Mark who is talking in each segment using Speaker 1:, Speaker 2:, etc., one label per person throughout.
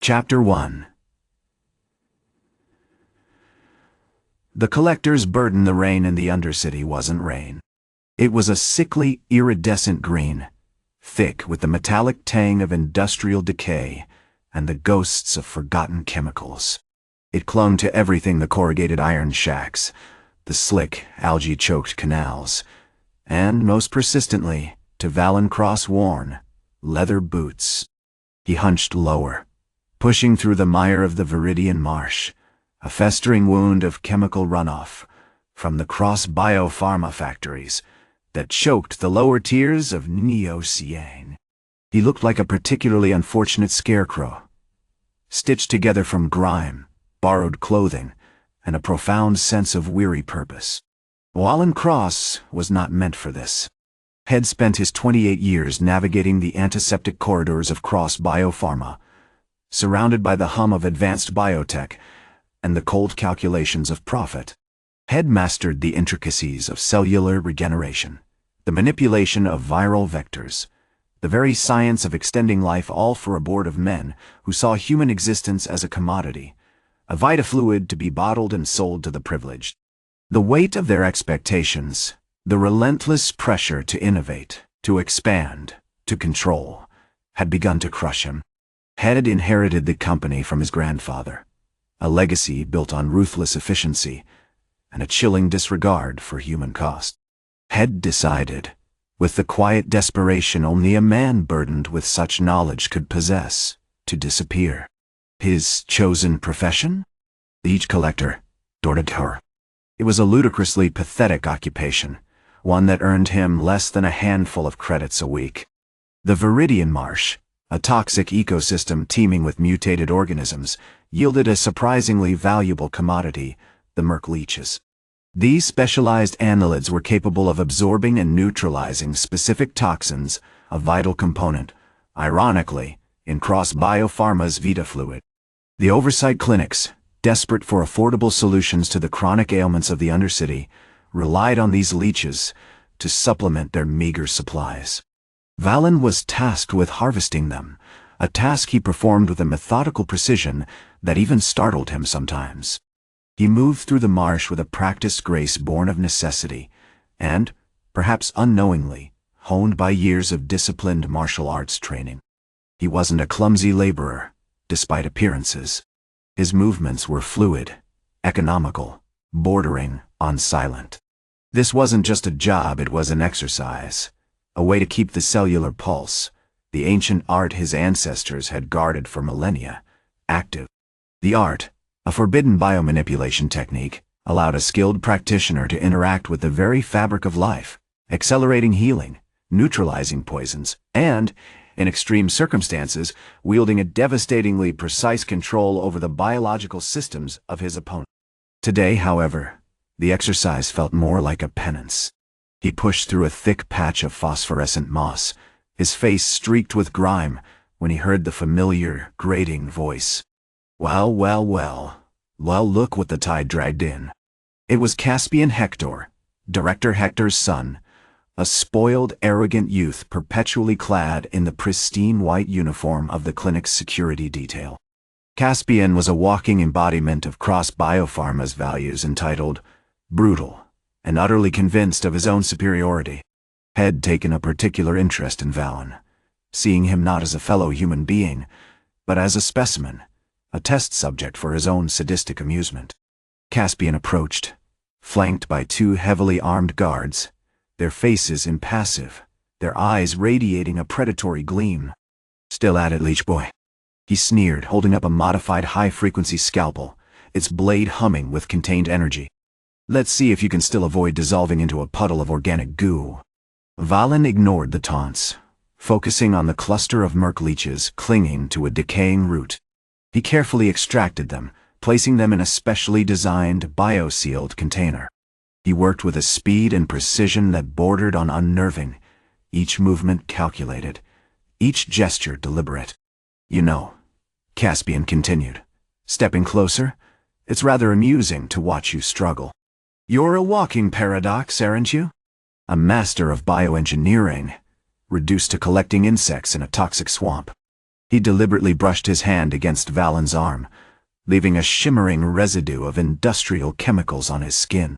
Speaker 1: Chapter 1. The collector's burden. The rain in the Undercity wasn't rain. It was a sickly, iridescent green, thick with the metallic tang of industrial decay and the ghosts of forgotten chemicals. It clung to everything: the corrugated iron shacks, the slick, algae-choked canals, and, most persistently, to Valen Cross worn, leather boots. He hunched lower, pushing through the mire of the Viridian marsh, a festering wound of chemical runoff from the Cross Bio-Pharma factories that choked the lower tiers of Neo-Cian. He looked like a particularly unfortunate scarecrow, stitched together from grime, borrowed clothing, and a profound sense of weary purpose. Valen Cross was not meant for this. Had spent his 28 years navigating the antiseptic corridors of Cross Bio-Pharma, surrounded by the hum of advanced biotech and the cold calculations of profit. Had mastered the intricacies of cellular regeneration, the manipulation of viral vectors, the very science of extending life, all for a board of men who saw human existence as a commodity, a Vita-Fluid to be bottled and sold to the privileged. The weight of their expectations, the relentless pressure to innovate, to expand, to control, had begun to crush him. Had inherited the company from his grandfather, a legacy built on ruthless efficiency and a chilling disregard for human cost. Had decided, with the quiet desperation only a man burdened with such knowledge could possess, to disappear. His chosen profession? Leech-Collector, Director Hektor. It was a ludicrously pathetic occupation, one that earned him less than a handful of credits a week. The Viridian Marsh, a toxic ecosystem teeming with mutated organisms, yielded a surprisingly valuable commodity: the merc leeches. These specialized annelids were capable of absorbing and neutralizing specific toxins, a vital component, ironically, in Cross Bio-Pharma's Vita-Fluid. The oversight clinics, desperate for affordable solutions to the chronic ailments of the Undercity, relied on these leeches to supplement their meager supplies. Valen was tasked with harvesting them, a task he performed with a methodical precision that even startled him sometimes. He moved through the marsh with a practiced grace born of necessity, and, perhaps unknowingly, honed by years of disciplined martial arts training. He wasn't a clumsy laborer, despite appearances. His movements were fluid, economical, bordering on silent. This wasn't just a job, it was an exercise, a way to keep the cellular pulse, the ancient art his ancestors had guarded for millennia, active. The art, a forbidden biomanipulation technique, allowed a skilled practitioner to interact with the very fabric of life, accelerating healing, neutralizing poisons, and, in extreme circumstances, wielding a devastatingly precise control over the biological systems of his opponent. Today, however, the exercise felt more like a penance. He pushed through a thick patch of phosphorescent moss, his face streaked with grime, when he heard the familiar, grating voice. Well, look what the tide dragged in. It was Caspian Hektor, Director Hektor's son, a spoiled, arrogant youth perpetually clad in the pristine white uniform of the clinic's security detail. Caspian was a walking embodiment of Cross Bio-Pharma's values, entitled brutal, and utterly convinced of his own superiority. Had taken a particular interest in Valen, seeing him not as a fellow human being, but as a specimen, a test subject for his own sadistic amusement. Caspian approached, flanked by two heavily armed guards, their faces impassive, their eyes radiating a predatory gleam. "Still at it, Leech boy," he sneered, holding up a modified high-frequency scalpel, its blade humming with contained energy. "Let's see if you can still avoid dissolving into a puddle of organic goo." Valen ignored the taunts, focusing on the cluster of merc leeches clinging to a decaying root. He carefully extracted them, placing them in a specially designed, bio-sealed container. He worked with a speed and precision that bordered on unnerving, each movement calculated, each gesture deliberate. "You know," Caspian continued, stepping closer, "it's rather amusing to watch you struggle. You're a walking paradox, aren't you? A master of bioengineering, reduced to collecting insects in a toxic swamp. He deliberately brushed his hand against Valen's arm, leaving a shimmering residue of industrial chemicals on his skin.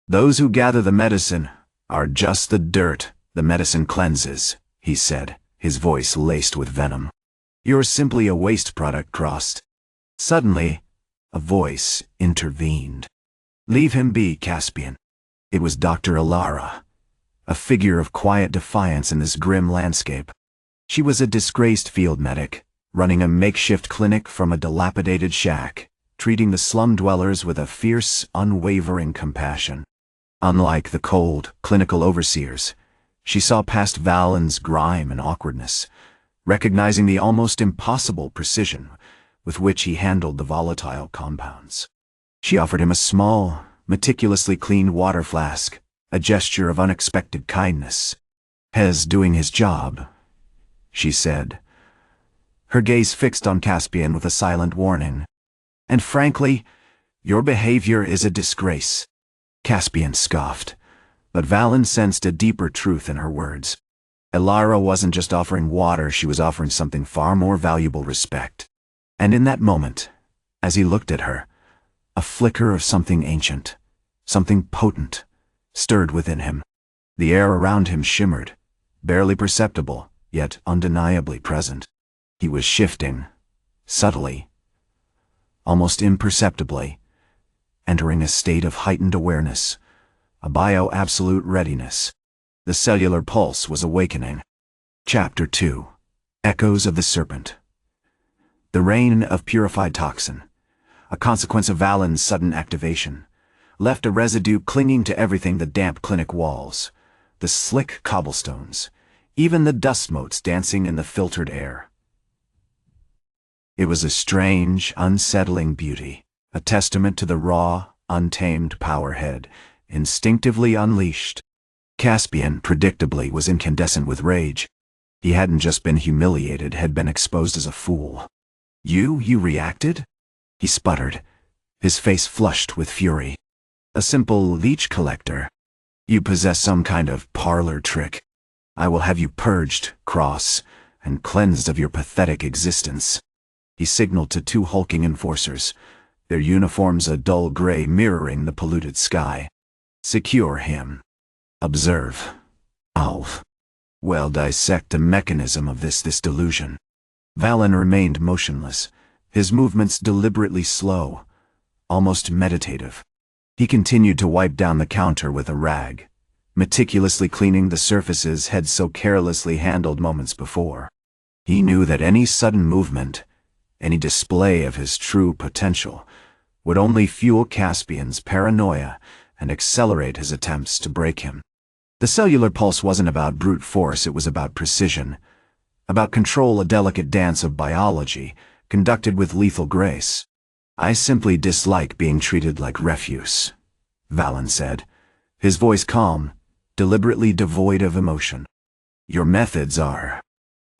Speaker 1: "Those who gather the medicine are just the dirt the medicine cleanses," he said, his voice laced with venom. "You're simply a waste product, Cross." Suddenly, a voice intervened. "Leave him be, Caspian." It was Dr. Alara, a figure of quiet defiance in this grim landscape. She was a disgraced field medic, running a makeshift clinic from a dilapidated shack, treating the slum dwellers with a fierce, unwavering compassion. Unlike the cold, clinical overseers, she saw past Valen's grime and awkwardness, recognizing the almost impossible precision with which he handled the volatile compounds. She offered him a small, meticulously cleaned water flask, a gesture of unexpected kindness. "He's doing his job," she said, her gaze fixed on Caspian with a silent warning. "And frankly, your behavior is a disgrace." Caspian scoffed, but Valen sensed a deeper truth in her words. Alara wasn't just offering water, she was offering something far more valuable: respect. And in that moment, as he looked at her, a flicker of something ancient, something potent, stirred within him. The air around him shimmered, barely perceptible, yet undeniably present. He was shifting, subtly, almost imperceptibly, entering a state of heightened awareness, a bio-absolute readiness. The cellular pulse was awakening. Chapter 2. Echoes of the Serpent. The rain of purified toxin, a consequence of Valen's sudden activation, left a residue clinging to everything: the damp clinic walls, the slick cobblestones, even the dust motes dancing in the filtered air. It was a strange, unsettling beauty, a testament to the raw, untamed powerhead, instinctively unleashed. Caspian, predictably, was incandescent with rage. He hadn't just been humiliated, had been exposed as a fool. You reacted?" he sputtered, his face flushed with fury. "A simple Leech-Collector. You possess some kind of parlor trick. I will have you purged, Cross, and cleansed of your pathetic existence." He signaled to two hulking enforcers, their uniforms a dull gray mirroring the polluted sky. "Secure him. Observe. Well, dissect the mechanism of this delusion." Valen remained motionless, his movements deliberately slow, almost meditative. He continued to wipe down the counter with a rag, meticulously cleaning the surfaces had so carelessly handled moments before. He knew that any sudden movement, any display of his true potential, would only fuel Caspian's paranoia and accelerate his attempts to break him. The cellular pulse wasn't about brute force, it was about precision, about control, a delicate dance of biology, conducted with lethal grace. "I simply dislike being treated like refuse," Valen said, his voice calm, deliberately devoid of emotion. "Your methods are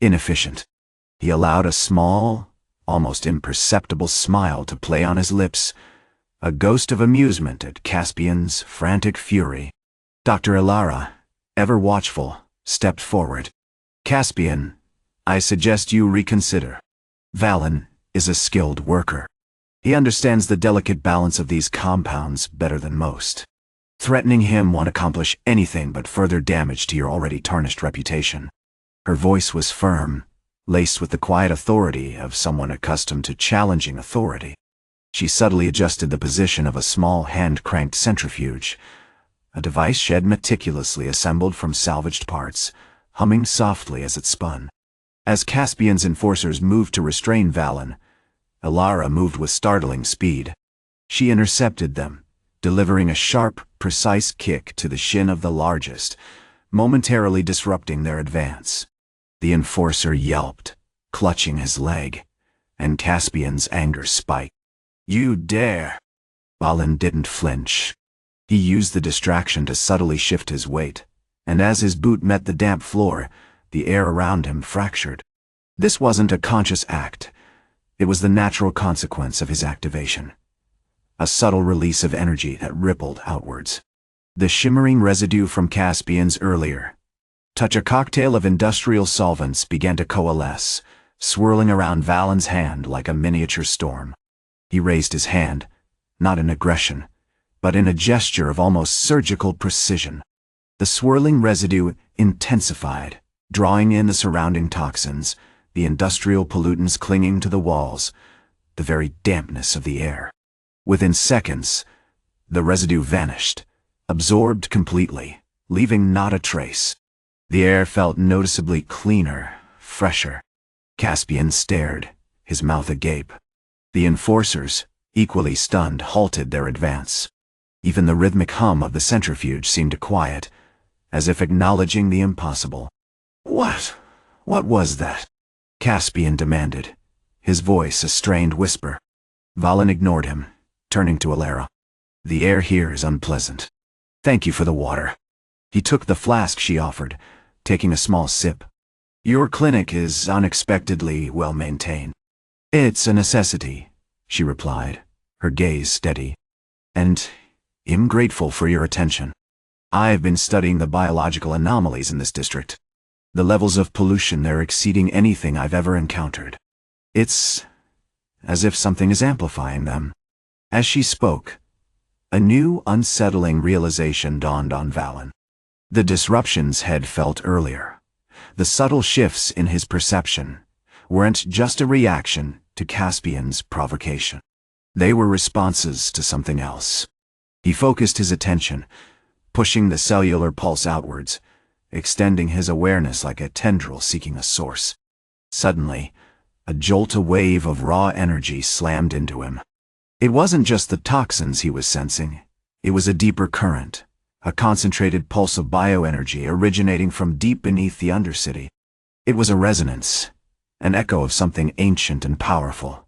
Speaker 1: inefficient." He allowed a small, almost imperceptible smile to play on his lips, a ghost of amusement at Caspian's frantic fury. Dr. Alara, ever watchful, stepped forward. "Caspian, I suggest you reconsider. Valen is a skilled worker. He understands the delicate balance of these compounds better than most. Threatening him won't accomplish anything but further damage to your already tarnished reputation." Her voice was firm, laced with the quiet authority of someone accustomed to challenging authority. She subtly adjusted the position of a small hand-cranked centrifuge, a device she had meticulously assembled from salvaged parts, humming softly as it spun. As Caspian's enforcers moved to restrain Valen, Alara moved with startling speed. She intercepted them, delivering a sharp, precise kick to the shin of the largest, momentarily disrupting their advance. The enforcer yelped, clutching his leg, and Caspian's anger spiked. "You dare!" Valen didn't flinch. He used the distraction to subtly shift his weight, and as his boot met the damp floor, the air around him fractured. This wasn't a conscious act. It was the natural consequence of his activation. A subtle release of energy that rippled outwards. The shimmering residue from Caspian's earlier touch, a cocktail of industrial solvents, began to coalesce, swirling around Valen's hand like a miniature storm. He raised his hand, not in aggression, but in a gesture of almost surgical precision. The swirling residue intensified, drawing in the surrounding toxins, the industrial pollutants clinging to the walls, the very dampness of the air. Within seconds, the residue vanished, absorbed completely, leaving not a trace. The air felt noticeably cleaner, fresher. Caspian stared, his mouth agape. The enforcers, equally stunned, halted their advance. Even the rhythmic hum of the centrifuge seemed to quiet, as if acknowledging the impossible. What was that? Caspian demanded, his voice a strained whisper. Valen ignored him, turning to Alara. The air here is unpleasant. Thank you for the water. He took the flask she offered, taking a small sip. Your clinic is unexpectedly well maintained. It's a necessity, she replied, her gaze steady. And I'm grateful for your attention. I've been studying the biological anomalies in this district. The levels of pollution there exceeding anything I've ever encountered. It's as if something is amplifying them. As she spoke, a new unsettling realization dawned on Valen. The disruptions had felt earlier. The subtle shifts in his perception weren't just a reaction to Caspian's provocation. They were responses to something else. He focused his attention, pushing the cellular pulse outwards, extending his awareness like a tendril seeking a source. Suddenly, a wave of raw energy slammed into him. It wasn't just the toxins he was sensing. It was a deeper current, a concentrated pulse of bioenergy originating from deep beneath the Undercity. It was a resonance, an echo of something ancient and powerful,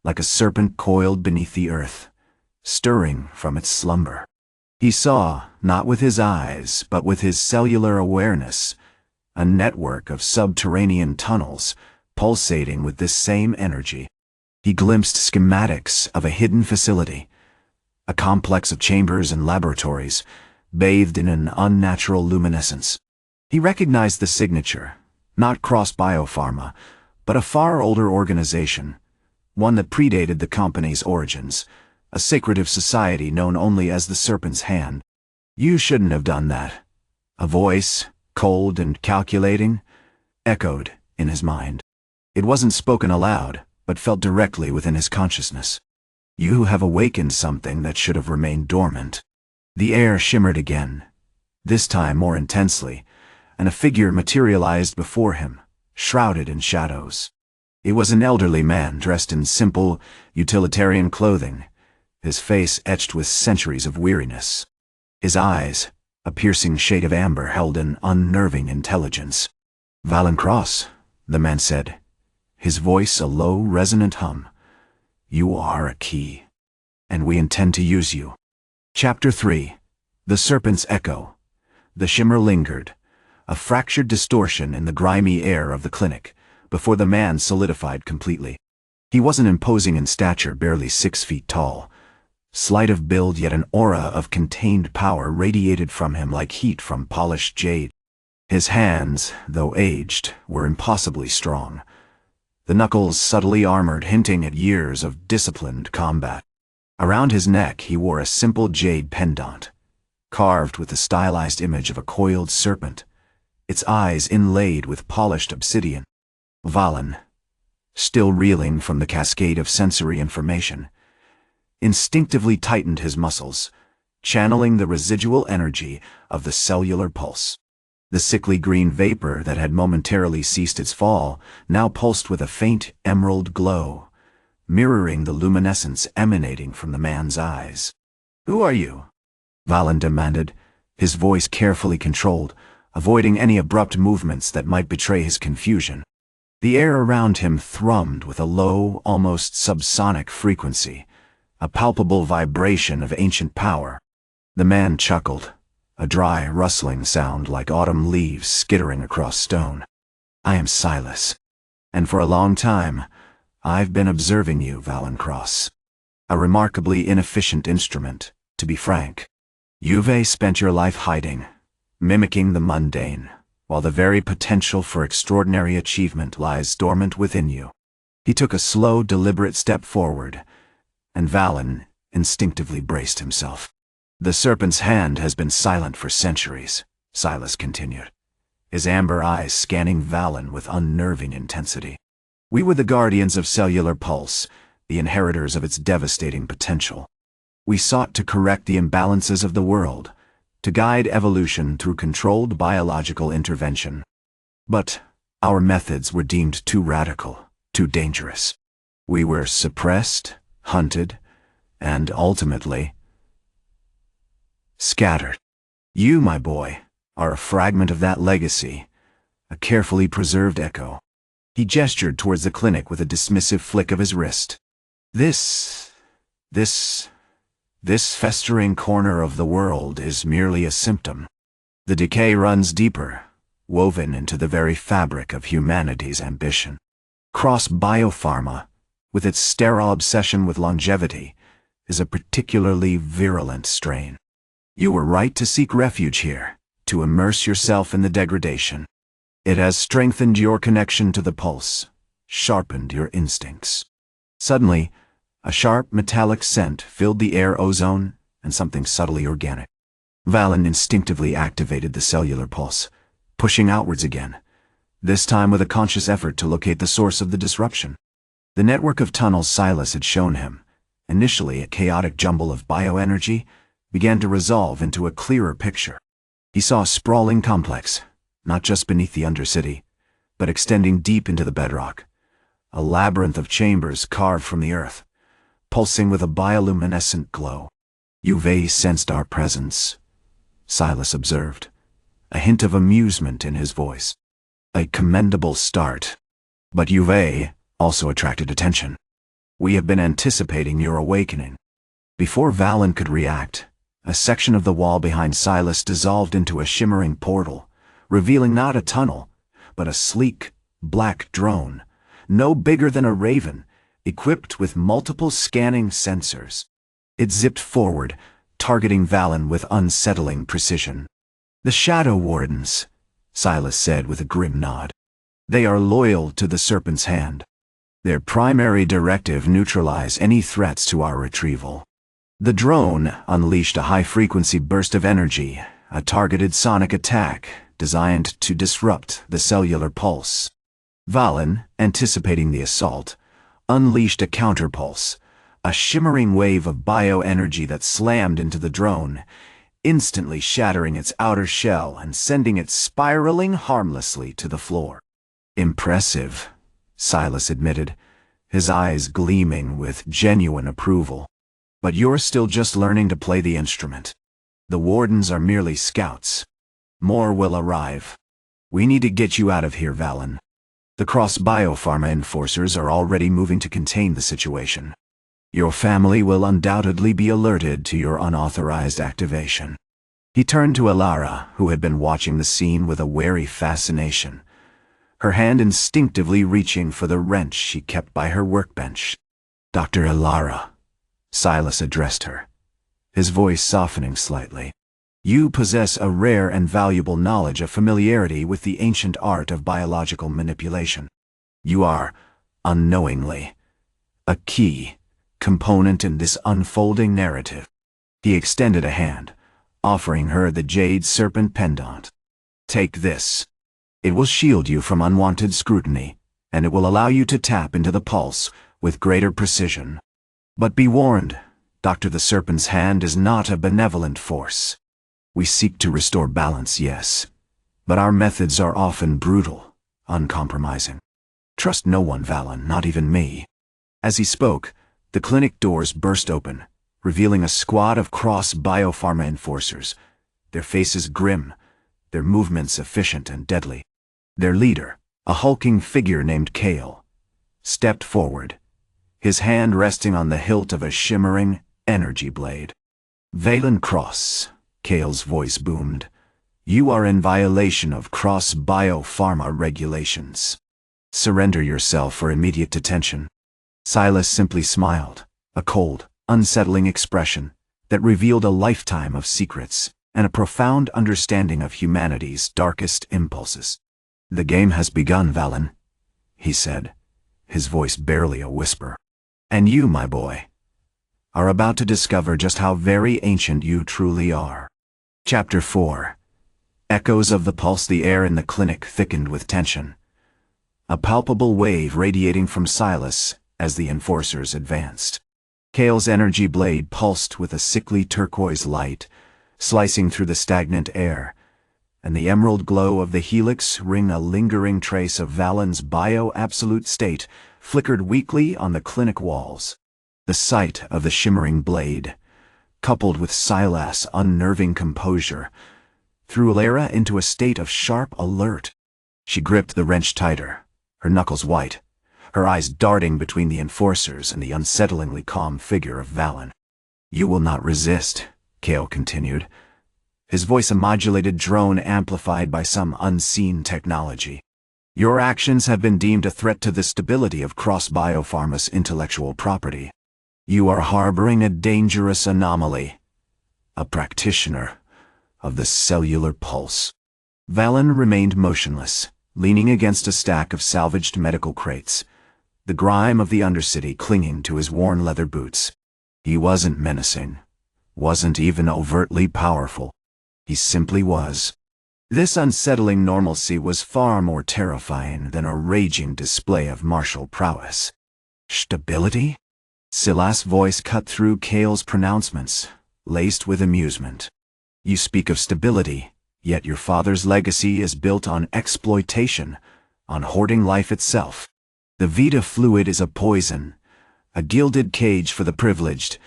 Speaker 1: like a serpent coiled beneath the earth, stirring from its slumber. He saw, not with his eyes, but with his cellular awareness, a network of subterranean tunnels pulsating with this same energy. He glimpsed schematics of a hidden facility, a complex of chambers and laboratories, bathed in an unnatural luminescence. He recognized the signature, not Cross Bio-Pharma, but a far older organization, one that predated the company's origins, a secretive society known only as the Serpent's Hand. You shouldn't have done that. A voice, cold and calculating, echoed in his mind. It wasn't spoken aloud, but felt directly within his consciousness. You have awakened something that should have remained dormant. The air shimmered again, this time more intensely, and a figure materialized before him, shrouded in shadows. It was an elderly man dressed in simple, utilitarian clothing, his face etched with centuries of weariness. His eyes, a piercing shade of amber, held an unnerving intelligence. Valen Cross, the man said, his voice a low, resonant hum. You are a key, and we intend to use you. Chapter 3. The Serpent's Echo. The shimmer lingered, a fractured distortion in the grimy air of the clinic, before the man solidified completely. He wasn't imposing in stature, barely 6 feet tall. Slight of build, yet an aura of contained power radiated from him like heat from polished jade. His hands, though aged, were impossibly strong, the knuckles subtly armored, hinting at years of disciplined combat. Around his neck he wore a simple jade pendant, carved with the stylized image of a coiled serpent, its eyes inlaid with polished obsidian. Valen, still reeling from the cascade of sensory information, instinctively tightened his muscles, channeling the residual energy of the cellular pulse. The sickly green vapor that had momentarily ceased its fall now pulsed with a faint emerald glow, mirroring the luminescence emanating from the man's eyes. Who are you? Valen demanded, his voice carefully controlled, avoiding any abrupt movements that might betray his confusion. The air around him thrummed with a low, almost subsonic frequency, a palpable vibration of ancient power. The man chuckled, a dry, rustling sound like autumn leaves skittering across stone. I am Silas, and for a long time, I've been observing you, Valen Cross. A remarkably inefficient instrument, to be frank. You've spent your life hiding, mimicking the mundane, while the very potential for extraordinary achievement lies dormant within you. He took a slow, deliberate step forward, and Valen instinctively braced himself. The serpent's hand has been silent for centuries, Silas continued, his amber eyes scanning Valen with unnerving intensity. We were the guardians of Cellular Pulse, the inheritors of its devastating potential. We sought to correct the imbalances of the world, to guide evolution through controlled biological intervention. But our methods were deemed too radical, too dangerous. We were suppressed, hunted, and ultimately scattered. You, my boy, are a fragment of that legacy, a carefully preserved echo. He gestured towards the clinic with a dismissive flick of his wrist. This festering corner of the world is merely a symptom. The decay runs deeper, woven into the very fabric of humanity's ambition. Cross Bio-Pharma, with its sterile obsession with longevity, is a particularly virulent strain. You were right to seek refuge here, to immerse yourself in the degradation. It has strengthened your connection to the pulse, sharpened your instincts. Suddenly, a sharp metallic scent filled the air ozone and something subtly organic. Valen instinctively activated the cellular pulse, pushing outwards again, this time with a conscious effort to locate the source of the disruption. The network of tunnels Silas had shown him, initially a chaotic jumble of bioenergy, began to resolve into a clearer picture. He saw a sprawling complex, not just beneath the Undercity, but extending deep into the bedrock, a labyrinth of chambers carved from the earth, pulsing with a bioluminescent glow. Uwe sensed our presence, Silas observed, a hint of amusement in his voice. A commendable start. But Uwe also attracted attention. We have been anticipating your awakening. Before Valen could react, a section of the wall behind Silas dissolved into a shimmering portal, revealing not a tunnel, but a sleek, black drone, no bigger than a raven, equipped with multiple scanning sensors. It zipped forward, targeting Valen with unsettling precision. The Shadow Wardens, Silas said with a grim nod. They are loyal to the Serpent's Hand. Their primary directive: neutralize any threats to our retrieval. The drone unleashed a high-frequency burst of energy, a targeted sonic attack designed to disrupt the cellular pulse. Valen, anticipating the assault, unleashed a counterpulse, a shimmering wave of bioenergy that slammed into the drone, instantly shattering its outer shell and sending it spiraling harmlessly to the floor. Impressive, Silas admitted, his eyes gleaming with genuine approval. But you're still just learning to play the instrument. The Wardens are merely scouts. More will arrive. We need to get you out of here, Valen. The Cross Bio-Pharma enforcers are already moving to contain the situation. Your family will undoubtedly be alerted to your unauthorized activation. He turned to Alara, who had been watching the scene with a wary fascination, her hand instinctively reaching for the wrench she kept by her workbench. Dr. Alara, Silas addressed her, his voice softening slightly. You possess a rare and valuable knowledge of familiarity with the ancient art of biological manipulation. You are, unknowingly, a key component in this unfolding narrative. He extended a hand, offering her the jade serpent pendant. Take this. It will shield you from unwanted scrutiny, and it will allow you to tap into the pulse with greater precision. But be warned, Dr. the Serpent's Hand is not a benevolent force. We seek to restore balance, yes, but our methods are often brutal, uncompromising. Trust no one, Valen, not even me. As he spoke, the clinic doors burst open, revealing a squad of Cross Bio-Pharma enforcers, their faces grim, their movements efficient and deadly. Their leader, a hulking figure named Kale, stepped forward, his hand resting on the hilt of a shimmering energy blade. Valen Cross, Kale's voice boomed. You are in violation of Cross Bio-Pharma regulations. Surrender yourself for immediate detention. Silas simply smiled, a cold, unsettling expression that revealed a lifetime of secrets and a profound understanding of humanity's darkest impulses. "The game has begun, Valen," he said, his voice barely a whisper. "And you, my boy, are about to discover just how very ancient you truly are." Chapter 4. Echoes of the pulse. The air in the clinic thickened with tension, a palpable wave radiating from Silas as the enforcers advanced. Cale's energy blade pulsed with a sickly turquoise light, slicing through the stagnant air, and the emerald glow of the helix ring, a lingering trace of Valen's bio-absolute state, flickered weakly on the clinic walls. The sight of the shimmering blade, coupled with Silas' unnerving composure, threw Lara into a state of sharp alert. She gripped the wrench tighter, her knuckles white, her eyes darting between the enforcers and the unsettlingly calm figure of Valen. "You will not resist," Cale continued, his voice a modulated drone amplified by some unseen technology. "Your actions have been deemed a threat to the stability of Cross Bio-Pharma's intellectual property. You are harboring a dangerous anomaly, a practitioner of the Cellular Pulse." Valen remained motionless, leaning against a stack of salvaged medical crates, the grime of the Undercity clinging to his worn leather boots. He wasn't menacing, wasn't even overtly powerful. He simply was. This unsettling normalcy was far more terrifying than a raging display of martial prowess. "Stability?" Silas' voice cut through Cale's pronouncements, laced with amusement. "You speak of stability, yet your father's legacy is built on exploitation, on hoarding life itself. The Vita-Fluid is a poison, a gilded cage for the privileged,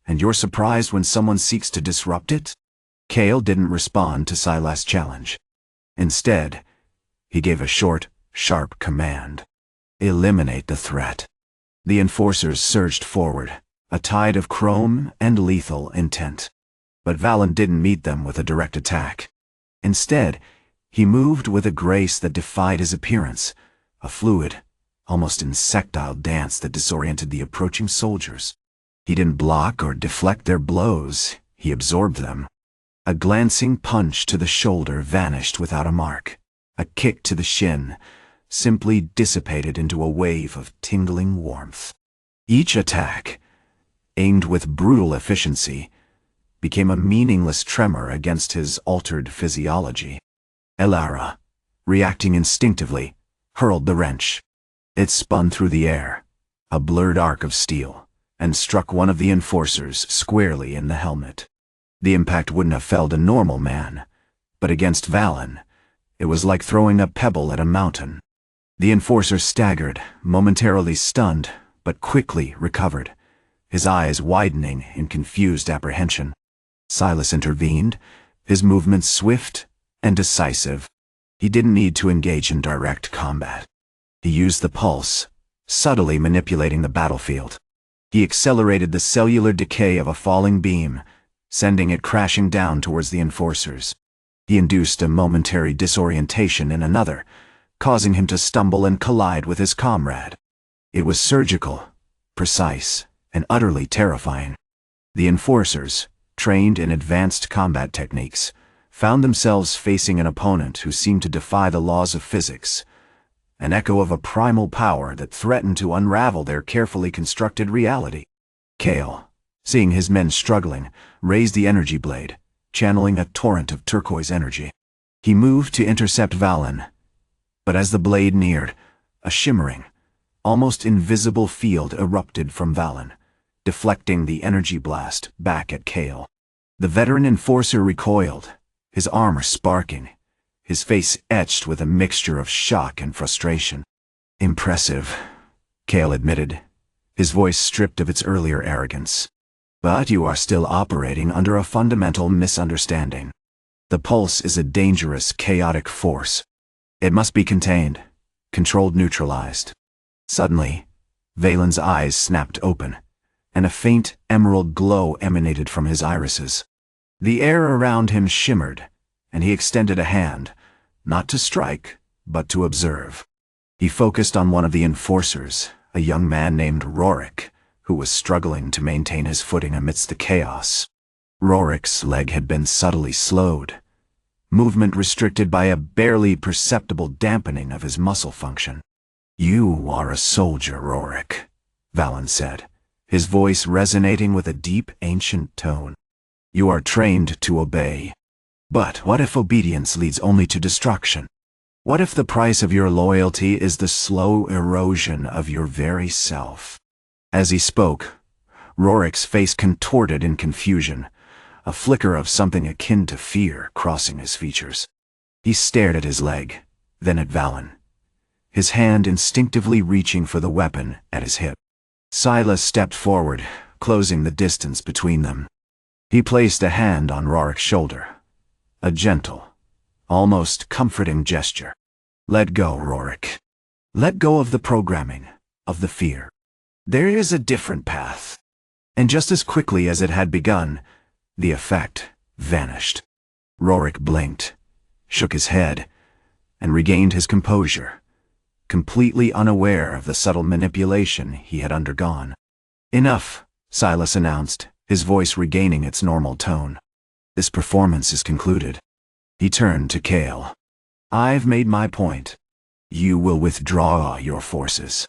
Speaker 1: and you're surprised when someone seeks to disrupt it?" Cale didn't respond to Silas' challenge. Instead, he gave a short, sharp command. "Eliminate the threat." The enforcers surged forward, a tide of chrome and lethal intent. But Valen didn't meet them with a direct attack. Instead, he moved with a grace that defied his appearance, a fluid, almost insectile dance that disoriented the approaching soldiers. He didn't block or deflect their blows, he absorbed them. A glancing punch to the shoulder vanished without a mark. A kick to the shin simply dissipated into a wave of tingling warmth. Each attack, aimed with brutal efficiency, became a meaningless tremor against his altered physiology. Lara, reacting instinctively, hurled the wrench. It spun through the air, a blurred arc of steel, and struck one of the enforcers squarely in the helmet. The impact wouldn't have felled a normal man, but against Valen, it was like throwing a pebble at a mountain. The enforcer staggered, momentarily stunned, but quickly recovered, his eyes widening in confused apprehension. Silas intervened, his movements swift and decisive. He didn't need to engage in direct combat. He used the pulse, subtly manipulating the battlefield. He accelerated the cellular decay of a falling beam, sending it crashing down towards the enforcers. He induced a momentary disorientation in another, causing him to stumble and collide with his comrade. It was surgical, precise, and utterly terrifying. The enforcers, trained in advanced combat techniques, found themselves facing an opponent who seemed to defy the laws of physics, an echo of a primal power that threatened to unravel their carefully constructed reality. Cale, seeing his men struggling, raised the energy blade, channeling a torrent of turquoise energy. He moved to intercept Valen, but as the blade neared, a shimmering, almost invisible field erupted from Valen, deflecting the energy blast back at Cale. The veteran enforcer recoiled, his armor sparking, his face etched with a mixture of shock and frustration. "Impressive," Cale admitted, his voice stripped of its earlier arrogance. "But you are still operating under a fundamental misunderstanding. The pulse is a dangerous, chaotic force. It must be contained, controlled, neutralized." Suddenly, Valen's eyes snapped open, and a faint emerald glow emanated from his irises. The air around him shimmered, and he extended a hand, not to strike, but to observe. He focused on one of the enforcers, a young man named Rorik, who was struggling to maintain his footing amidst the chaos. Rorik's leg had been subtly slowed, movement restricted by a barely perceptible dampening of his muscle function. "You are a soldier, Rorik," Valen said, his voice resonating with a deep, ancient tone. "You are trained to obey. But what if obedience leads only to destruction? What if the price of your loyalty is the slow erosion of your very self?" As he spoke, Rorik's face contorted in confusion, a flicker of something akin to fear crossing his features. He stared at his leg, then at Valen, his hand instinctively reaching for the weapon at his hip. Silas stepped forward, closing the distance between them. He placed a hand on Rorik's shoulder, a gentle, almost comforting gesture. "Let go, Rorik. Let go of the programming, of the fear. There is a different path." And just as quickly as it had begun, the effect vanished. Rorik blinked, shook his head, and regained his composure, completely unaware of the subtle manipulation he had undergone. "Enough," Silas announced, his voice regaining its normal tone. "This performance is concluded." He turned to Kale. "I've made my point. You will withdraw your forces.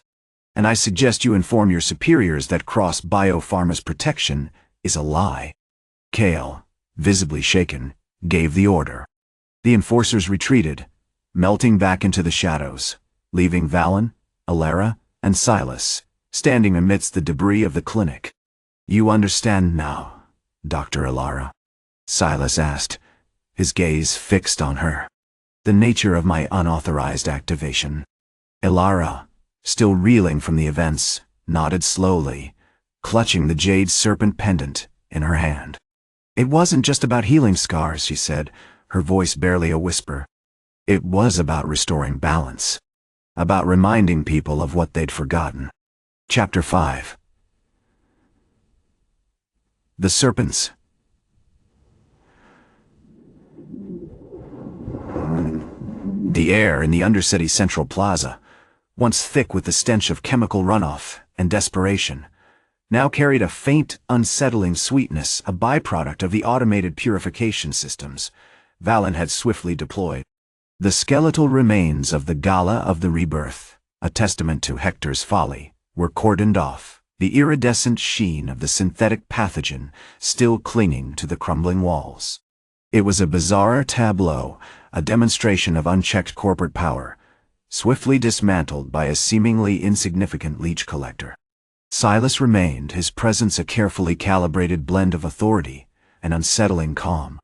Speaker 1: And I suggest you inform your superiors that Cross Bio-Pharma's protection is a lie." Kale, visibly shaken, gave the order. The enforcers retreated, melting back into the shadows, leaving Valen, Alara, and Silas standing amidst the debris of the clinic. "You understand now, Dr. Alara?" Silas asked, his gaze fixed on her. "The nature of my unauthorized activation." Alara, still reeling from the events, nodded slowly, clutching the jade serpent pendant in her hand. "It wasn't just about healing scars," she said, her voice barely a whisper. "It was about restoring balance, about reminding people of what they'd forgotten." Chapter 5. The Serpents. The air in the Undercity Central Plaza, once thick with the stench of chemical runoff and desperation, now carried a faint, unsettling sweetness, a byproduct of the automated purification systems Valen had swiftly deployed. The skeletal remains of the Gala of the Rebirth, a testament to Hektor's folly, were cordoned off, the iridescent sheen of the synthetic pathogen still clinging to the crumbling walls. It was a bizarre tableau, a demonstration of unchecked corporate power, swiftly dismantled by a seemingly insignificant Leech-Collector. Silas remained, his presence a carefully calibrated blend of authority and unsettling calm.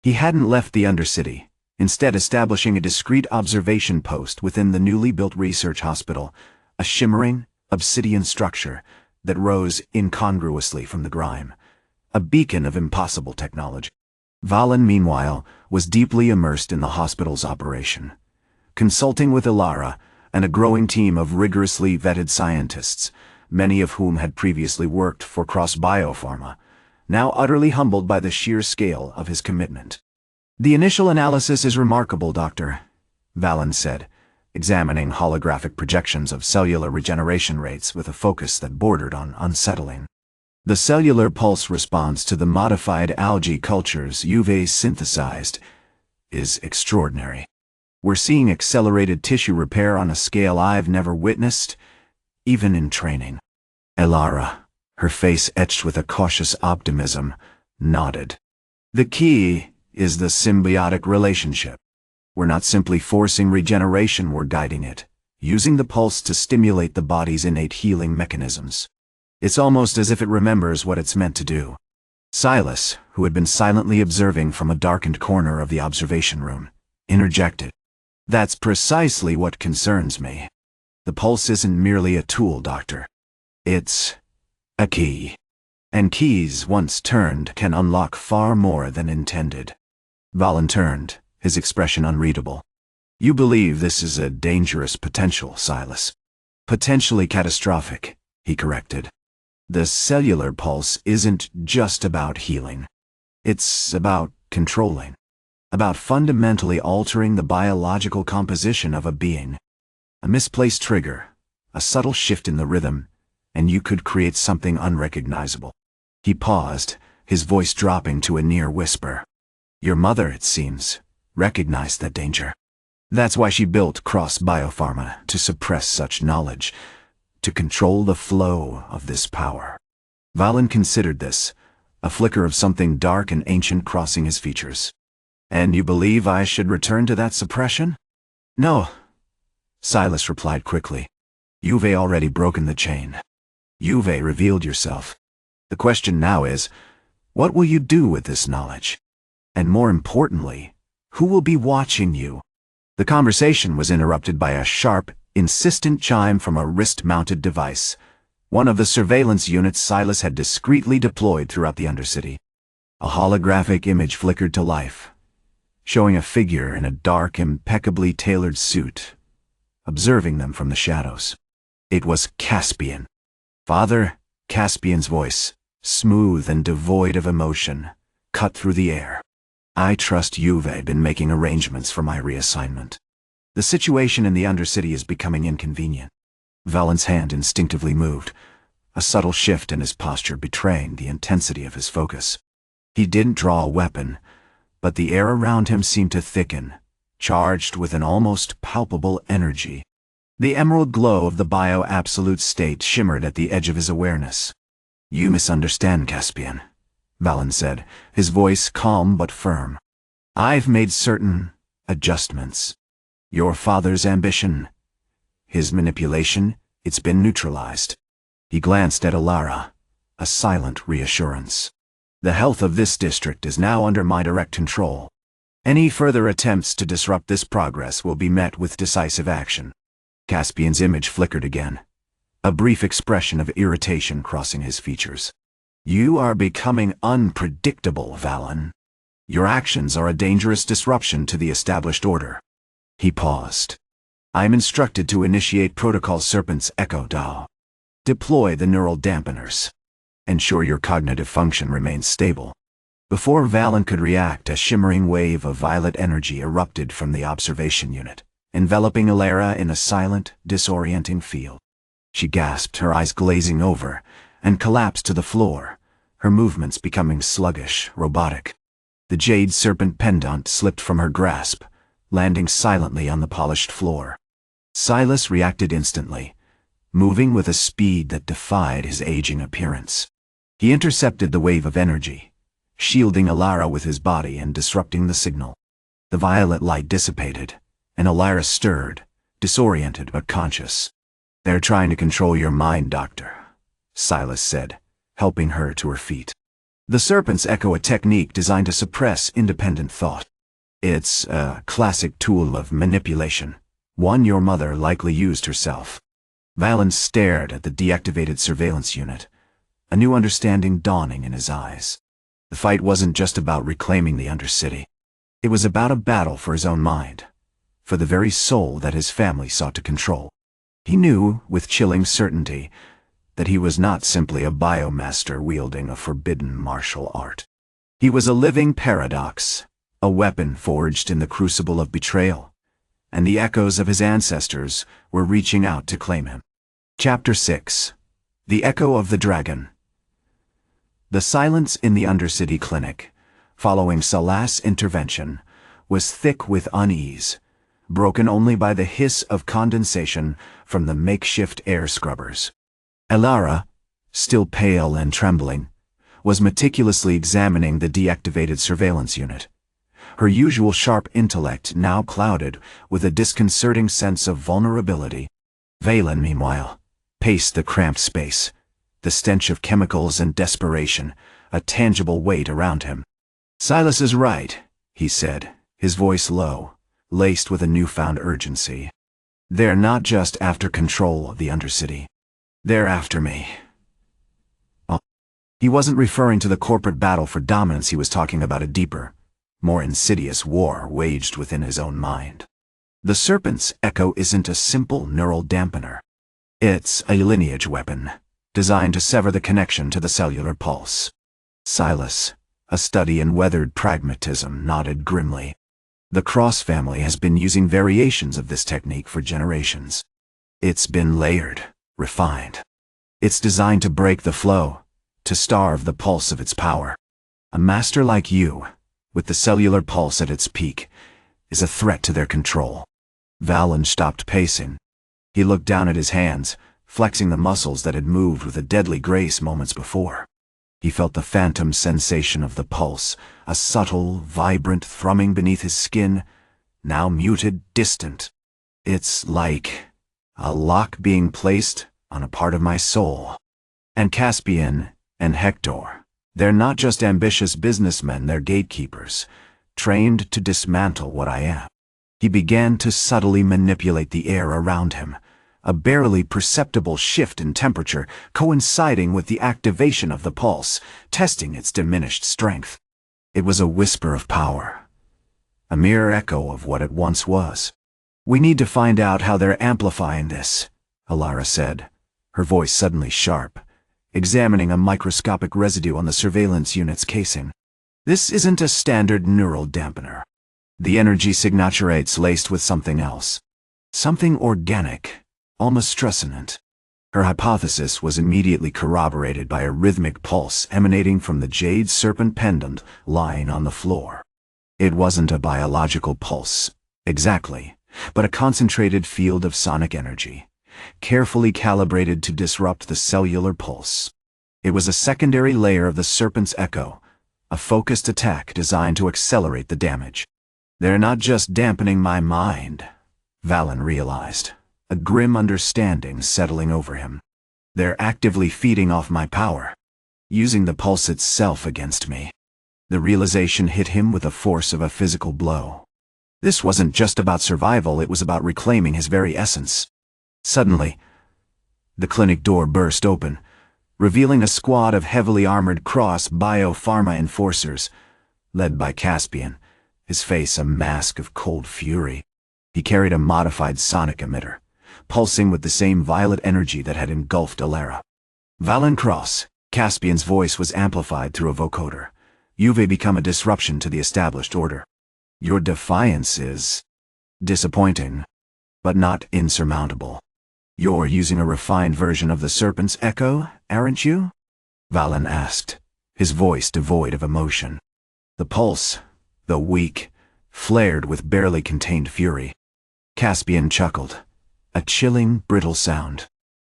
Speaker 1: He hadn't left the Undercity, instead establishing a discreet observation post within the newly built research hospital, a shimmering, obsidian structure that rose incongruously from the grime, a beacon of impossible technology. Valen, meanwhile, was deeply immersed in the hospital's operation, consulting with Alara and a growing team of rigorously vetted scientists, many of whom had previously worked for Cross Bio-Pharma, now utterly humbled by the sheer scale of his commitment. "The initial analysis is remarkable, Doctor," Valen said, examining holographic projections of cellular regeneration rates with a focus that bordered on unsettling. "The cellular pulse response to the modified algae cultures you've synthesized is extraordinary. We're seeing accelerated tissue repair on a scale I've never witnessed, even in training." Alara, her face etched with a cautious optimism, nodded. "The key is the symbiotic relationship. We're not simply forcing regeneration, we're guiding it, using the pulse to stimulate the body's innate healing mechanisms. It's almost as if it remembers what it's meant to do." Silas, who had been silently observing from a darkened corner of the observation room, interjected. "That's precisely what concerns me. The pulse isn't merely a tool, Doctor. It's a key. And keys, once turned, can unlock far more than intended." Valen turned, his expression unreadable. "You believe this is a dangerous potential, Silas." "Potentially catastrophic," he corrected. "The cellular pulse isn't just about healing. It's about controlling, about fundamentally altering the biological composition of a being. A misplaced trigger, a subtle shift in the rhythm, and you could create something unrecognizable." He paused, his voice dropping to a near whisper. Your mother, it seems, recognized that danger. That's why she built Cross Bio-Pharma, to suppress such knowledge, to control the flow of this power. Valen considered this, a flicker of something dark and ancient crossing his features. And you believe I should return to that suppression? No, Silas replied quickly. You've already broken the chain. You've revealed yourself. The question now is, what will you do with this knowledge? And more importantly, who will be watching you? The conversation was interrupted by a sharp, insistent chime from a wrist-mounted device, one of the surveillance units Silas had discreetly deployed throughout the Undercity. A holographic image flickered to life, showing a figure in a dark, impeccably tailored suit, observing them from the shadows. It was Caspian. Father, Caspian's voice, smooth and devoid of emotion, cut through the air. I trust you've been making arrangements for my reassignment. The situation in the Undercity is becoming inconvenient. Valen's hand instinctively moved, a subtle shift in his posture betraying the intensity of his focus. He didn't draw a weapon, but the air around him seemed to thicken, charged with an almost palpable energy. The emerald glow of the bio-absolute state shimmered at the edge of his awareness. You misunderstand, Caspian, Valen said, his voice calm but firm. I've made certain adjustments. Your father's ambition, his manipulation, it's been neutralized. He glanced at Alara, a silent reassurance. The health of this district is now under my direct control. Any further attempts to disrupt this progress will be met with decisive action. Caspian's image flickered again, a brief expression of irritation crossing his features. You are becoming unpredictable, Valen. Your actions are a dangerous disruption to the established order. He paused. I am instructed to initiate Protocol Serpent's Echo DAO. Deploy the neural dampeners. Ensure your cognitive function remains stable. Before Valen could react, a shimmering wave of violet energy erupted from the observation unit, enveloping Alara in a silent, disorienting field. She gasped, her eyes glazing over, and collapsed to the floor, her movements becoming sluggish, robotic. The jade serpent pendant slipped from her grasp, landing silently on the polished floor. Silas reacted instantly, moving with a speed that defied his aging appearance. He intercepted the wave of energy, shielding Alara with his body and disrupting the signal. The violet light dissipated, and Alara stirred, disoriented but conscious. They're trying to control your mind, Doctor, Silas said, helping her to her feet. The serpents echo a technique designed to suppress independent thought. It's a classic tool of manipulation, one your mother likely used herself. Valen stared at the deactivated surveillance unit, a new understanding dawning in his eyes. The fight wasn't just about reclaiming the Undercity. It was about a battle for his own mind, for the very soul that his family sought to control. He knew, with chilling certainty, that he was not simply a biomaster wielding a forbidden martial art. He was a living paradox, a weapon forged in the crucible of betrayal, and the echoes of his ancestors were reaching out to claim him. Chapter 6. The Echo of the Dragon. The silence in the Undercity clinic, following Salas' intervention, was thick with unease, broken only by the hiss of condensation from the makeshift air scrubbers. Alara, still pale and trembling, was meticulously examining the deactivated surveillance unit, her usual sharp intellect now clouded with a disconcerting sense of vulnerability. Valen, meanwhile, paced the cramped space, the stench of chemicals and desperation, a tangible weight around him. Silas is right, he said, his voice low, laced with a newfound urgency. They're not just after control of the Undercity. They're after me. He wasn't referring to the corporate battle for dominance, he was talking about a deeper, more insidious war waged within his own mind. The serpent's echo isn't a simple neural dampener. It's a lineage weapon, designed to sever the connection to the cellular pulse. Silas, a study in weathered pragmatism, nodded grimly. The Cross family has been using variations of this technique for generations. It's been layered, refined. It's designed to break the flow, to starve the pulse of its power. A master like you, with the cellular pulse at its peak, is a threat to their control. Valen stopped pacing. He looked down at his hands, flexing the muscles that had moved with a deadly grace moments before. He felt the phantom sensation of the pulse, a subtle, vibrant thrumming beneath his skin, now muted, distant. It's like a lock being placed on a part of my soul. And Caspian and Hektor, they're not just ambitious businessmen, they're gatekeepers, trained to dismantle what I am. He began to subtly manipulate the air around him, a barely perceptible shift in temperature coinciding with the activation of the pulse, testing its diminished strength. It was a whisper of power, a mere echo of what it once was. "We need to find out how they're amplifying this," Alara said, her voice suddenly sharp, examining a microscopic residue on the surveillance unit's casing. "This isn't a standard neural dampener. The energy signaturate's laced with something else. Something organic, almost stressonant." Her hypothesis was immediately corroborated by a rhythmic pulse emanating from the jade serpent pendant lying on the floor. It wasn't a biological pulse, exactly, but a concentrated field of sonic energy, carefully calibrated to disrupt the cellular pulse. It was a secondary layer of the serpent's echo, a focused attack designed to accelerate the damage. "They're not just dampening my mind," Valen realized, a grim understanding settling over him. "They're actively feeding off my power, using the pulse itself against me." The realization hit him with the force of a physical blow. This wasn't just about survival, it was about reclaiming his very essence. Suddenly, the clinic door burst open, revealing a squad of heavily armored Cross Bio-Pharma enforcers, led by Caspian, his face a mask of cold fury. He carried a modified sonic emitter, pulsing with the same violet energy that had engulfed Alara. "Valen Cross," Caspian's voice was amplified through a vocoder. "You've become a disruption to the established order. Your defiance is disappointing, but not insurmountable. You're using a refined version of the serpent's echo, aren't you?" Valen asked, his voice devoid of emotion. The pulse, though weak, flared with barely contained fury. Caspian chuckled, a chilling, brittle sound.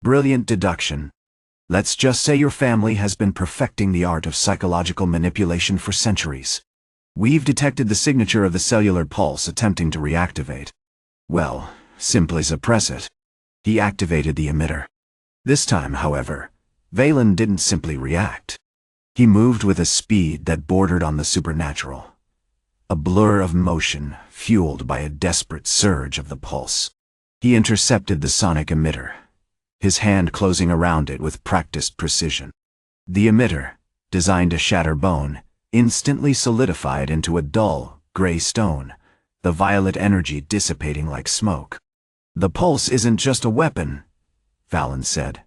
Speaker 1: "Brilliant deduction. Let's just say your family has been perfecting the art of psychological manipulation for centuries. We've detected the signature of the cellular pulse attempting to reactivate. Well, simply suppress it." He activated the emitter. This time, however, Valen didn't simply react. He moved with a speed that bordered on the supernatural. A blur of motion fueled by a desperate surge of the pulse. He intercepted the sonic emitter, his hand closing around it with practiced precision. The emitter, designed to shatter bone, instantly solidified into a dull, gray stone, the violet energy dissipating like smoke. "The pulse isn't just a weapon," Valen said,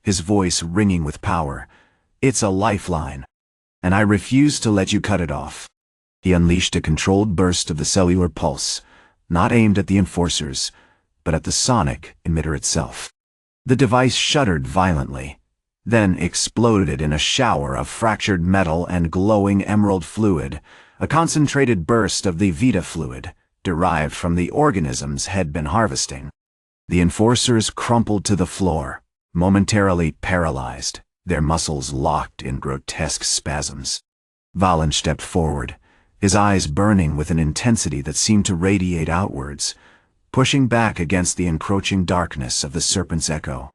Speaker 1: his voice ringing with power. "It's a lifeline, and I refuse to let you cut it off." He unleashed a controlled burst of the cellular pulse, not aimed at the enforcers, but at the sonic emitter itself. The device shuddered violently, then exploded in a shower of fractured metal and glowing emerald fluid, a concentrated burst of the Vita-Fluid, derived from the organisms had been harvesting. The enforcers crumpled to the floor, momentarily paralyzed, their muscles locked in grotesque spasms. Valen stepped forward, his eyes burning with an intensity that seemed to radiate outwards, pushing back against the encroaching darkness of the serpent's echo.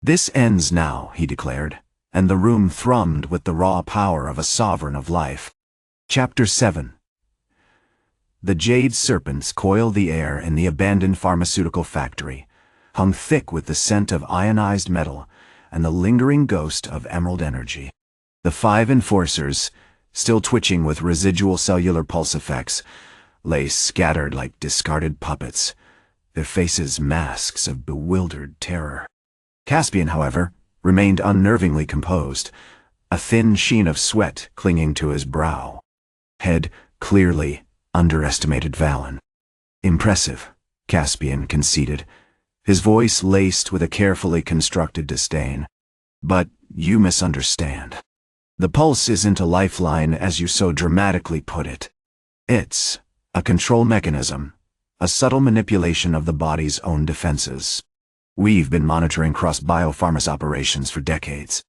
Speaker 1: "This ends now," he declared, and the room thrummed with the raw power of a sovereign of life. Chapter 7. The jade serpents coiled the air in the abandoned pharmaceutical factory, hung thick with the scent of ionized metal and the lingering ghost of emerald energy. The 5 enforcers, still twitching with residual cellular pulse effects, lay scattered like discarded puppets, their faces masks of bewildered terror. Caspian, however, remained unnervingly composed, a thin sheen of sweat clinging to his brow. Head clearly underestimated Valen. "Impressive," Caspian conceded, his voice laced with a carefully constructed disdain. "But you misunderstand. The pulse isn't a lifeline as you so dramatically put it. It's a control mechanism, a subtle manipulation of the body's own defenses. We've been monitoring Cross Bio-Pharma's operations for decades.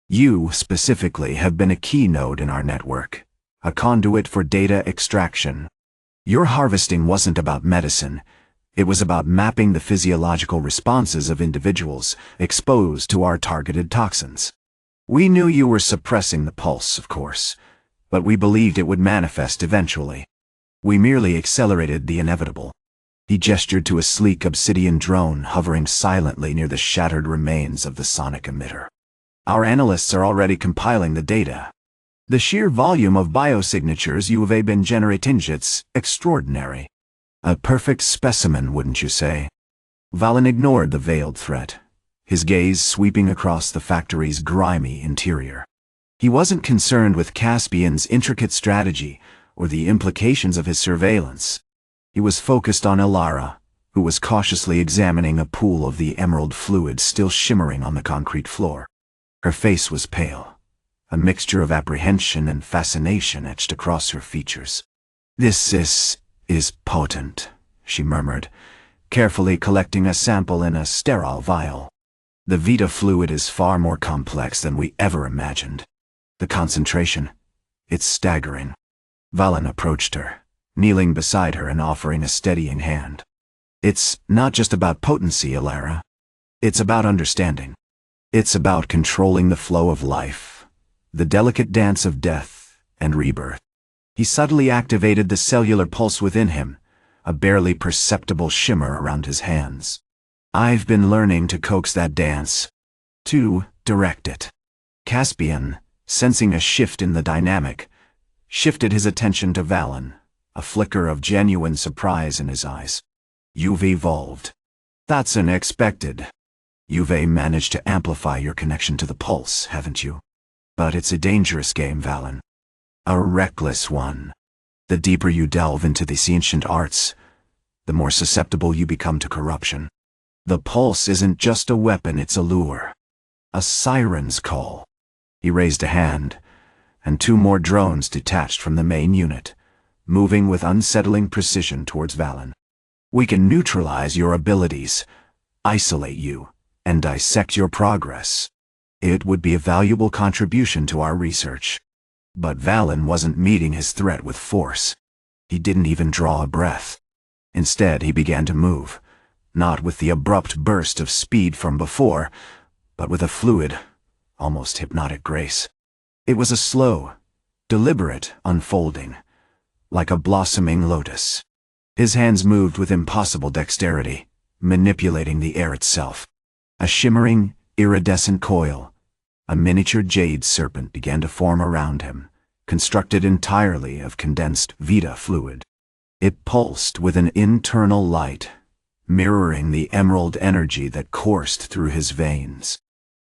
Speaker 1: You, specifically, have been a key node in our network, a conduit for data extraction. Your harvesting wasn't about medicine. It was about mapping the physiological responses of individuals exposed to our targeted toxins. We knew you were suppressing the pulse, of course, but we believed it would manifest eventually. We merely accelerated the inevitable. He gestured to a sleek obsidian drone hovering silently near the shattered remains of the sonic emitter. Our analysts are already compiling the data. The sheer volume of biosignatures you have been generating is extraordinary. A perfect specimen, wouldn't you say? Valen ignored the veiled threat, his gaze sweeping across the factory's grimy interior. He wasn't concerned with Caspian's intricate strategy or the implications of his surveillance. He was focused on Ilara, who was cautiously examining a pool of the emerald fluid still shimmering on the concrete floor. Her face was pale, a mixture of apprehension and fascination etched across her features. "This is potent," she murmured, carefully collecting a sample in a sterile vial. "The Vita-Fluid is far more complex than we ever imagined. The concentration, it's staggering." Valen approached her, kneeling beside her and offering a steadying hand. "It's not just about potency, Ilara. It's about understanding. It's about controlling the flow of life, the delicate dance of death and rebirth." He subtly activated the cellular pulse within him, a barely perceptible shimmer around his hands. "I've been learning to coax that dance, to direct it." Caspian, sensing a shift in the dynamic, shifted his attention to Valen, a flicker of genuine surprise in his eyes. "You've evolved. That's unexpected. You've managed to amplify your connection to the pulse, haven't you? But it's a dangerous game, Valen. A reckless one. The deeper you delve into these ancient arts, the more susceptible you become to corruption. The pulse isn't just a weapon, it's a lure. A siren's call." He raised a hand, and 2 more drones detached from the main unit, moving with unsettling precision towards Valen. "We can neutralize your abilities, isolate you, and dissect your progress. It would be a valuable contribution to our research." But Valen wasn't meeting his threat with force. He didn't even draw a breath. Instead, he began to move, not with the abrupt burst of speed from before, but with a fluid, almost hypnotic grace. It was a slow, deliberate unfolding, like a blossoming lotus. His hands moved with impossible dexterity, manipulating the air itself. A shimmering, iridescent coil, a miniature jade serpent, began to form around him, constructed entirely of condensed Vita-Fluid. It pulsed with an internal light, mirroring the emerald energy that coursed through his veins.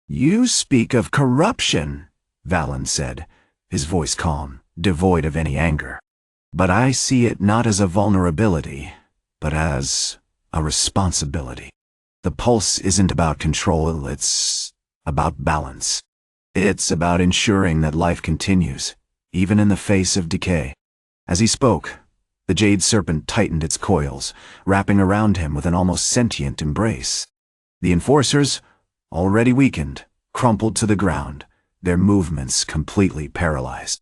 Speaker 1: "You speak of corruption," Valen said, his voice calm, devoid of any anger. "But I see it not as a vulnerability, but as a responsibility. The pulse isn't about control, it's about balance. It's about ensuring that life continues, even in the face of decay." As he spoke, the jade serpent tightened its coils, wrapping around him with an almost sentient embrace. The enforcers, already weakened, crumpled to the ground, their movements completely paralyzed.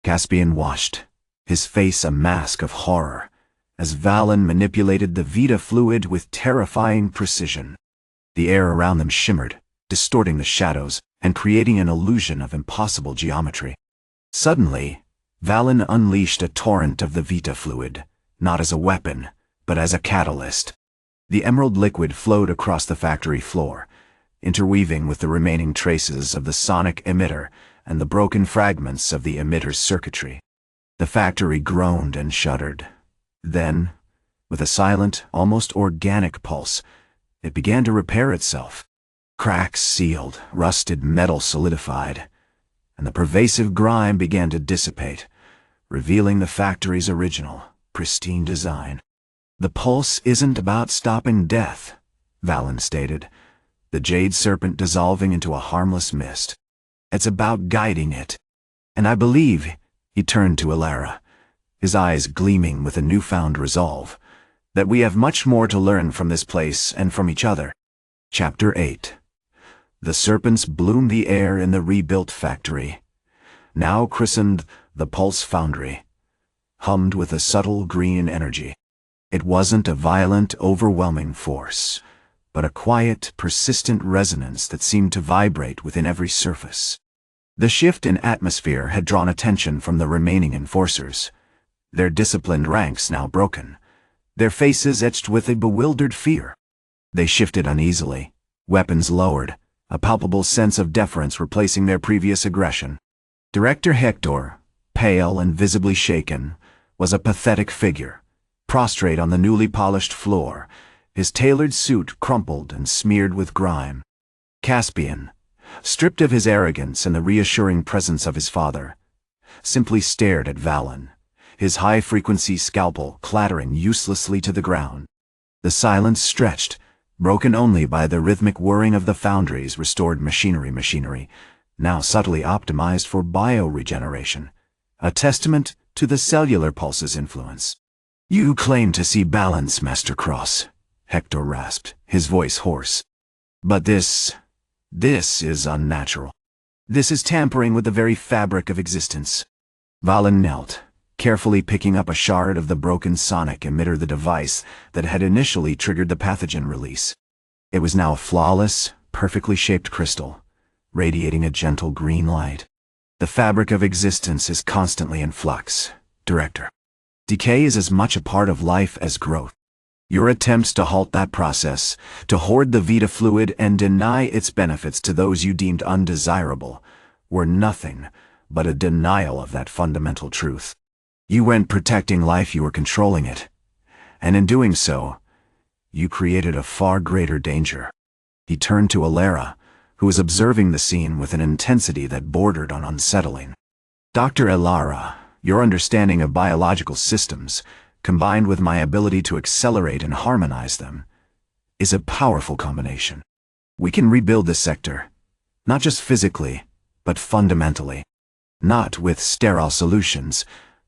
Speaker 1: Caspian watched, his face a mask of horror, as Valen manipulated the Vita-Fluid with terrifying precision. The air around them shimmered, distorting the shadows and creating an illusion of impossible geometry. Suddenly, Valen unleashed a torrent of the Vita-Fluid, not as a weapon, but as a catalyst. The emerald liquid flowed across the factory floor, interweaving with the remaining traces of the sonic emitter and the broken fragments of the emitter's circuitry. The factory groaned and shuddered. Then, with a silent, almost organic pulse, it began to repair itself. Cracks sealed, rusted metal solidified, and the pervasive grime began to dissipate, revealing the factory's original, pristine design. "The pulse isn't about stopping death," Valen stated, the jade serpent dissolving into a harmless mist. "It's about guiding it, And I believe, he turned to Alara, his eyes gleaming with a newfound resolve, that we have much more to learn from this place and from each other. Chapter 8. The serpents bloom the air in the rebuilt factory, now christened the Pulse Foundry, hummed with a subtle green energy. It wasn't a violent, overwhelming force, but a quiet, persistent resonance that seemed to vibrate within every surface. The shift in atmosphere had drawn attention from the remaining enforcers, their disciplined ranks now broken, their faces etched with a bewildered fear. They shifted uneasily, weapons lowered, a palpable sense of deference replacing their previous aggression. Director Hektor, pale and visibly shaken, was a pathetic figure, prostrate on the newly polished floor, his tailored suit crumpled and smeared with grime. Caspian, stripped of his arrogance and the reassuring presence of his father, simply stared at Valen, his high-frequency scalpel clattering uselessly to the ground. The silence stretched, broken only by the rhythmic whirring of the foundry's restored machinery, now subtly optimized for bioregeneration, a testament to the Cellular Pulse's influence. "You claim to see balance, Master Cross," Hektor rasped, his voice hoarse. "But this is unnatural. This is tampering with the very fabric of existence." Valen knelt, carefully picking up a shard of the broken sonic emitter, the device that had initially triggered the pathogen release. It was now a flawless, perfectly shaped crystal, radiating a gentle green light. "The fabric of existence is constantly in flux, Director. Decay is as much a part of life as growth. Your attempts to halt that process, to hoard the Vita-Fluid and deny its benefits to those you deemed undesirable, were nothing but a denial of that fundamental truth. You weren't protecting life, you were controlling it. And in doing so, you created a far greater danger." He turned to Alara, who was observing the scene with an intensity that bordered on unsettling. "Dr. Alara, your understanding of biological systems, combined with my ability to accelerate and harmonize them, is a powerful combination. We can rebuild this sector, not just physically, but fundamentally. Not with sterile solutions,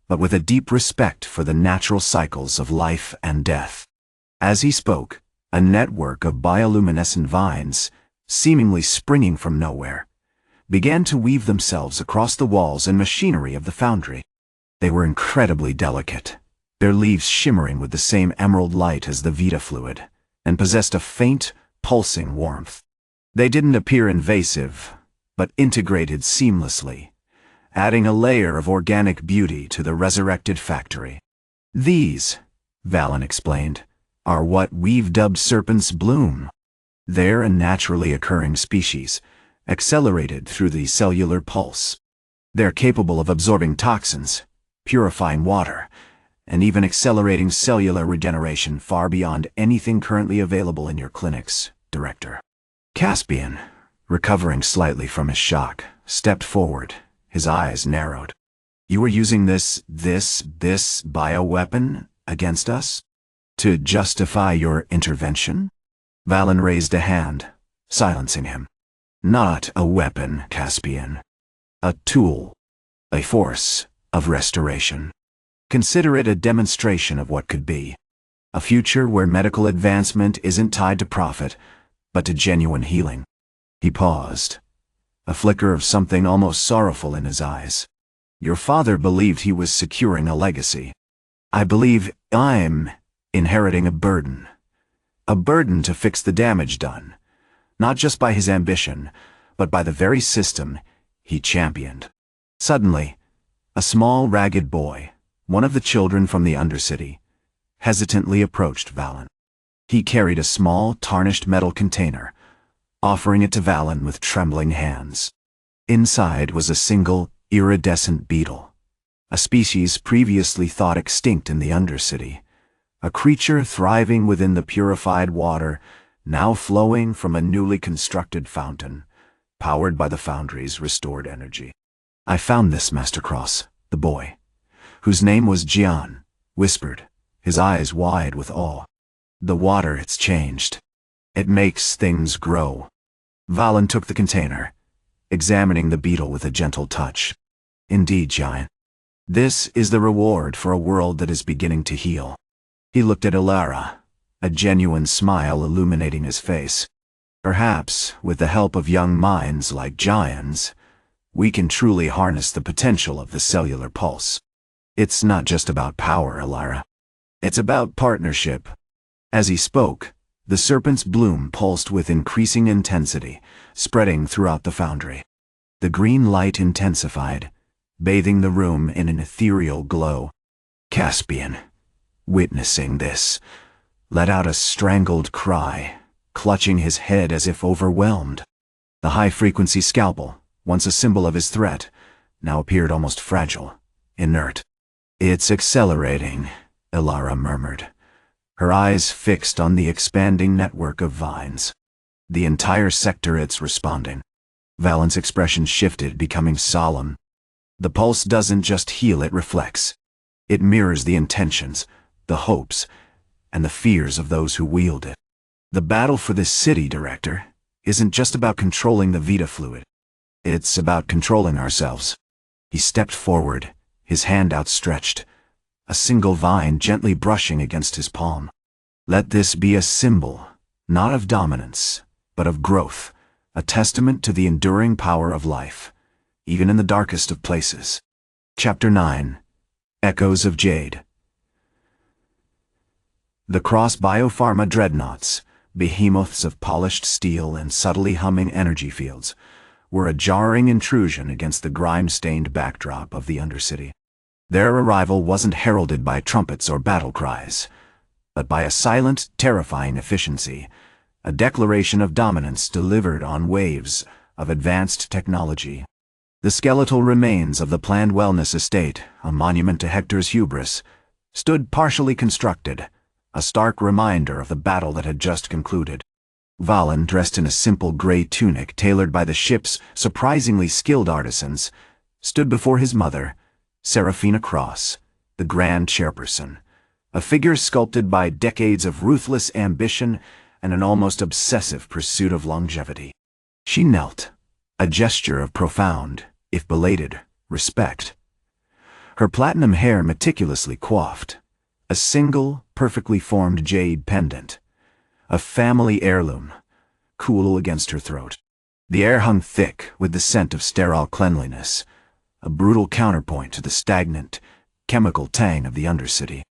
Speaker 1: but with a deep respect for the natural cycles of life and death." As he spoke, a network of bioluminescent vines, seemingly springing from nowhere, began to weave themselves across the walls and machinery of the foundry. They were incredibly delicate, their leaves shimmering with the same emerald light as the Vita-Fluid, and possessed a faint, pulsing warmth. They didn't appear invasive, but integrated seamlessly, adding a layer of organic beauty to the resurrected factory. "These," Valen explained, "are what we've dubbed serpents bloom. They're a naturally occurring species, accelerated through the cellular pulse. They're capable of absorbing toxins, purifying water, and even accelerating cellular regeneration far beyond anything currently available in your clinics, Director." Caspian, recovering slightly from his shock, stepped forward, his eyes narrowed. "You were using this bioweapon against us? To justify your intervention?" Valen raised a hand, silencing him. "Not a weapon, Caspian. A tool. A force of restoration. Consider it a demonstration of what could be. A future where medical advancement isn't tied to profit, but to genuine healing." He paused, a flicker of something almost sorrowful in his eyes. "Your father believed he was securing a legacy. I believe I'm inheriting a burden to fix the damage done, not just by his ambition, but by the very system he championed." Suddenly, a small, ragged boy, one of the children from the Undercity, hesitantly approached Valen. He carried a small, tarnished metal container, offering it to Valen with trembling hands. Inside was a single, iridescent beetle, a species previously thought extinct in the Undercity, a creature thriving within the purified water now flowing from a newly constructed fountain, powered by the foundry's restored energy. "I found this, Master Cross," the boy, whose name was Gian, whispered, his eyes wide with awe. "The water, it's changed. It makes things grow." Valen took the container, examining the beetle with a gentle touch. Indeed, giant. This is the reward for a world that is beginning to heal. He looked at Ilara, a genuine smile illuminating his face. Perhaps, with the help of young minds like giants, we can truly harness the potential of the cellular pulse. It's not just about power, Ilara. It's about partnership. As he spoke, the serpent's bloom pulsed with increasing intensity, spreading throughout the foundry. The green light intensified, bathing the room in an ethereal glow. Caspian, witnessing this, let out a strangled cry, clutching his head as if overwhelmed. The high-frequency scalpel, once a symbol of his threat, now appeared almost fragile, inert. "It's accelerating," Ilara murmured, her eyes fixed on the expanding network of vines. "The entire sector it's responding." Valen's expression shifted, becoming solemn. "The pulse doesn't just heal, it reflects. It mirrors the intentions, the hopes, and the fears of those who wield it. The battle for this city, Director, isn't just about controlling the Vita-Fluid. It's about controlling ourselves." He stepped forward, his hand outstretched, a single vine gently brushing against his palm. "Let this be a symbol, not of dominance, but of growth, a testament to the enduring power of life, even in the darkest of places." Chapter 9. Echoes of Jade. The Cross Bio-Pharma dreadnoughts, behemoths of polished steel and subtly humming energy fields, were a jarring intrusion against the grime-stained backdrop of the Undercity. Their arrival wasn't heralded by trumpets or battle cries, but by a silent, terrifying efficiency, a declaration of dominance delivered on waves of advanced technology. The skeletal remains of the planned wellness estate, a monument to Hektor's hubris, stood partially constructed, a stark reminder of the battle that had just concluded. Valen, dressed in a simple gray tunic tailored by the ship's surprisingly skilled artisans, stood before his mother, Serafina Cross, the Grand Chairperson, a figure sculpted by decades of ruthless ambition and an almost obsessive pursuit of longevity. She knelt, a gesture of profound, if belated, respect. Her platinum hair meticulously coiffed, a single, perfectly formed jade pendant, a family heirloom, cool against her throat. The air hung thick with the scent of sterile cleanliness, a brutal counterpoint to the stagnant, chemical tang of the Undercity.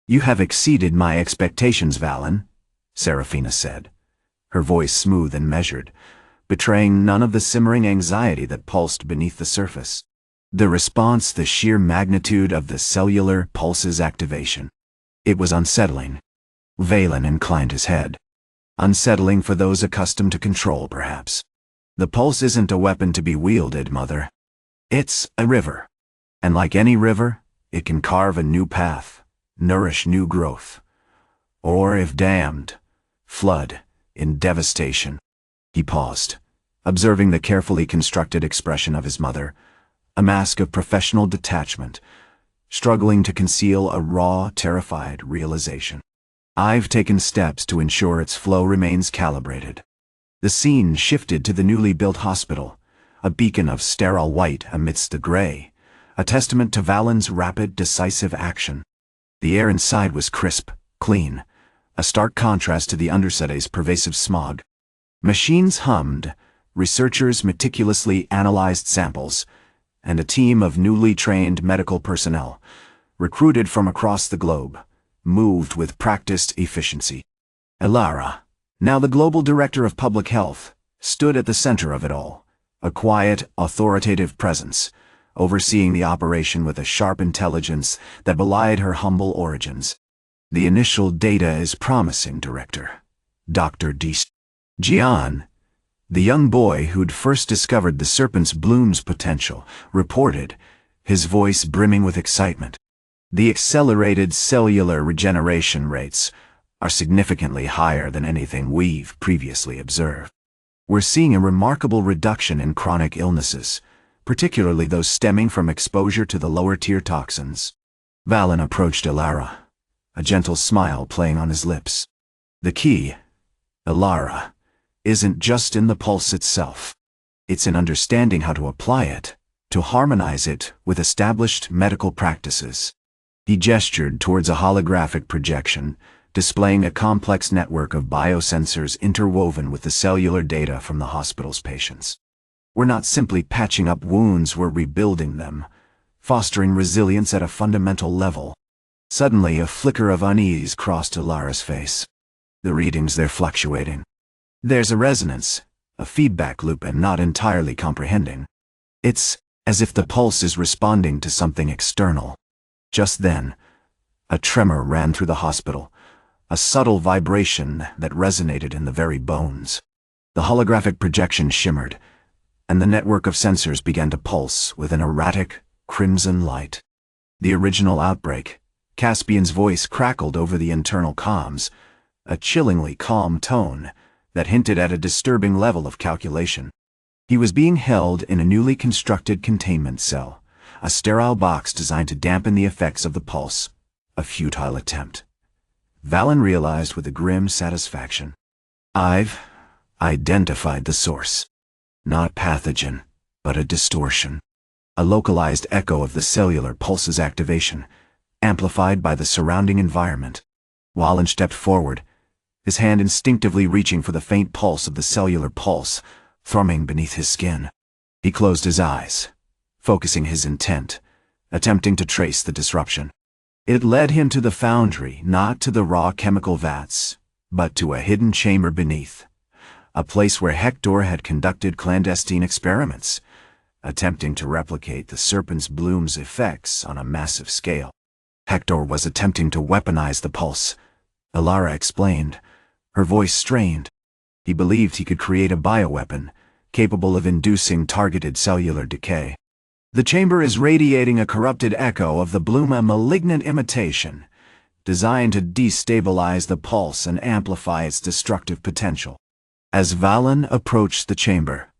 Speaker 1: "You have exceeded my expectations, Valen," Serafina said, her voice smooth and measured, betraying none of the simmering anxiety that pulsed beneath the surface. The response, the sheer magnitude of the cellular pulse's activation. It was unsettling. Valen inclined his head. Unsettling for those accustomed to control, perhaps. "The pulse isn't a weapon to be wielded, Mother. It's a river. And like any river, it can carve a new path, nourish new growth. Or, if dammed, flood in devastation." He paused, observing the carefully constructed expression of his mother, a mask of professional detachment, struggling to conceal a raw, terrified realization. "I've taken steps to ensure its flow remains calibrated." The scene shifted to the newly built hospital, a beacon of sterile white amidst the gray, a testament to Valen's rapid, decisive action. The air inside was crisp, clean, a stark contrast to the Undercity's pervasive smog. Machines hummed, researchers meticulously analyzed samples, and a team of newly trained medical personnel, recruited from across the globe, moved with practiced efficiency. Ilara, now the global director of public health, stood at the center of it all, a quiet, authoritative presence, overseeing the operation with a sharp intelligence that belied her humble origins. "The initial data is promising, Director," Dr. Gian, the young boy who'd first discovered the serpent's bloom's potential, reported, his voice brimming with excitement. "The accelerated cellular regeneration rates are significantly higher than anything we've previously observed. We're seeing a remarkable reduction in chronic illnesses, particularly those stemming from exposure to the lower-tier toxins." Valen approached Ilara, a gentle smile playing on his lips. "The key, Ilara, isn't just in the pulse itself. It's in understanding how to apply it to harmonize it with established medical practices. He gestured towards a holographic projection, displaying a complex network of biosensors interwoven with the cellular data from the hospital's patients. We're not simply patching up wounds, we're rebuilding them, fostering resilience at a fundamental level. Suddenly, a flicker of unease crossed Ilara's face. The readings, they're fluctuating. There's a resonance, a feedback loop, and not entirely comprehending. It's as if the pulse is responding to something external. Just then, a tremor ran through the hospital, a subtle vibration that resonated in the very bones. The holographic projection shimmered, and the network of sensors began to pulse with an erratic, crimson light. The original outbreak, Caspian's voice crackled over the internal comms, a chillingly calm tone that hinted at a disturbing level of calculation. He was being held in a newly constructed containment cell, a sterile box designed to dampen the effects of the pulse, a futile attempt. Valen realized with a grim satisfaction. I've identified the source. Not pathogen, but a distortion. A localized echo of the cellular pulse's activation, amplified by the surrounding environment. Valen stepped forward, his hand instinctively reaching for the faint pulse of the cellular pulse, thrumming beneath his skin. He closed his eyes, focusing his intent, attempting to trace the disruption. It led him to the foundry, not to the raw chemical vats, but to a hidden chamber beneath, a place where Hektor had conducted clandestine experiments, attempting to replicate the serpent's bloom's effects on a massive scale. Hektor was attempting to weaponize the pulse, Ilara explained, her voice strained. He believed he could create a bioweapon, capable of inducing targeted cellular decay. The chamber is radiating a corrupted echo of the bloom, a malignant imitation, designed to destabilize the pulse and amplify its destructive potential. As Valen approached the chamber,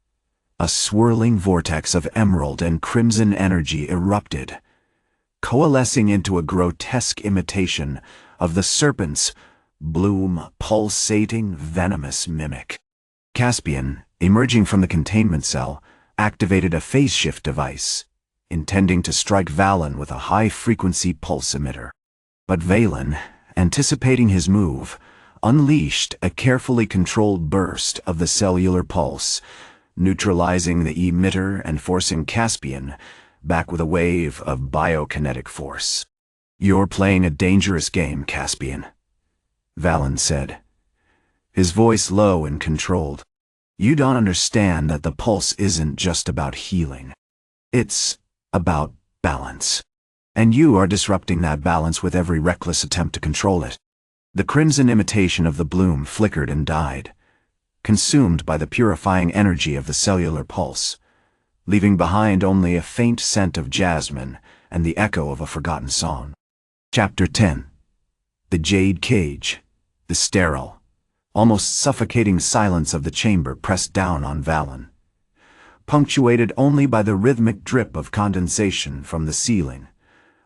Speaker 1: a swirling vortex of emerald and crimson energy erupted, coalescing into a grotesque imitation of the serpent's bloom, pulsating, venomous mimic. Caspian, emerging from the containment cell, activated a phase shift device, intending to strike Valen with a high-frequency pulse emitter. But Valen, anticipating his move, unleashed a carefully controlled burst of the cellular pulse, neutralizing the emitter and forcing Caspian back with a wave of biokinetic force. "You're playing a dangerous game, Caspian," Valen said, his voice low and controlled. "You don't understand that the pulse isn't just about healing. It's about balance. And you are disrupting that balance with every reckless attempt to control it." The crimson imitation of the bloom flickered and died, consumed by the purifying energy of the cellular pulse, leaving behind only a faint scent of jasmine and the echo of a forgotten song. Chapter 10. The Jade Cage. The sterile, almost suffocating silence of the chamber pressed down on Valen, punctuated only by the rhythmic drip of condensation from the ceiling,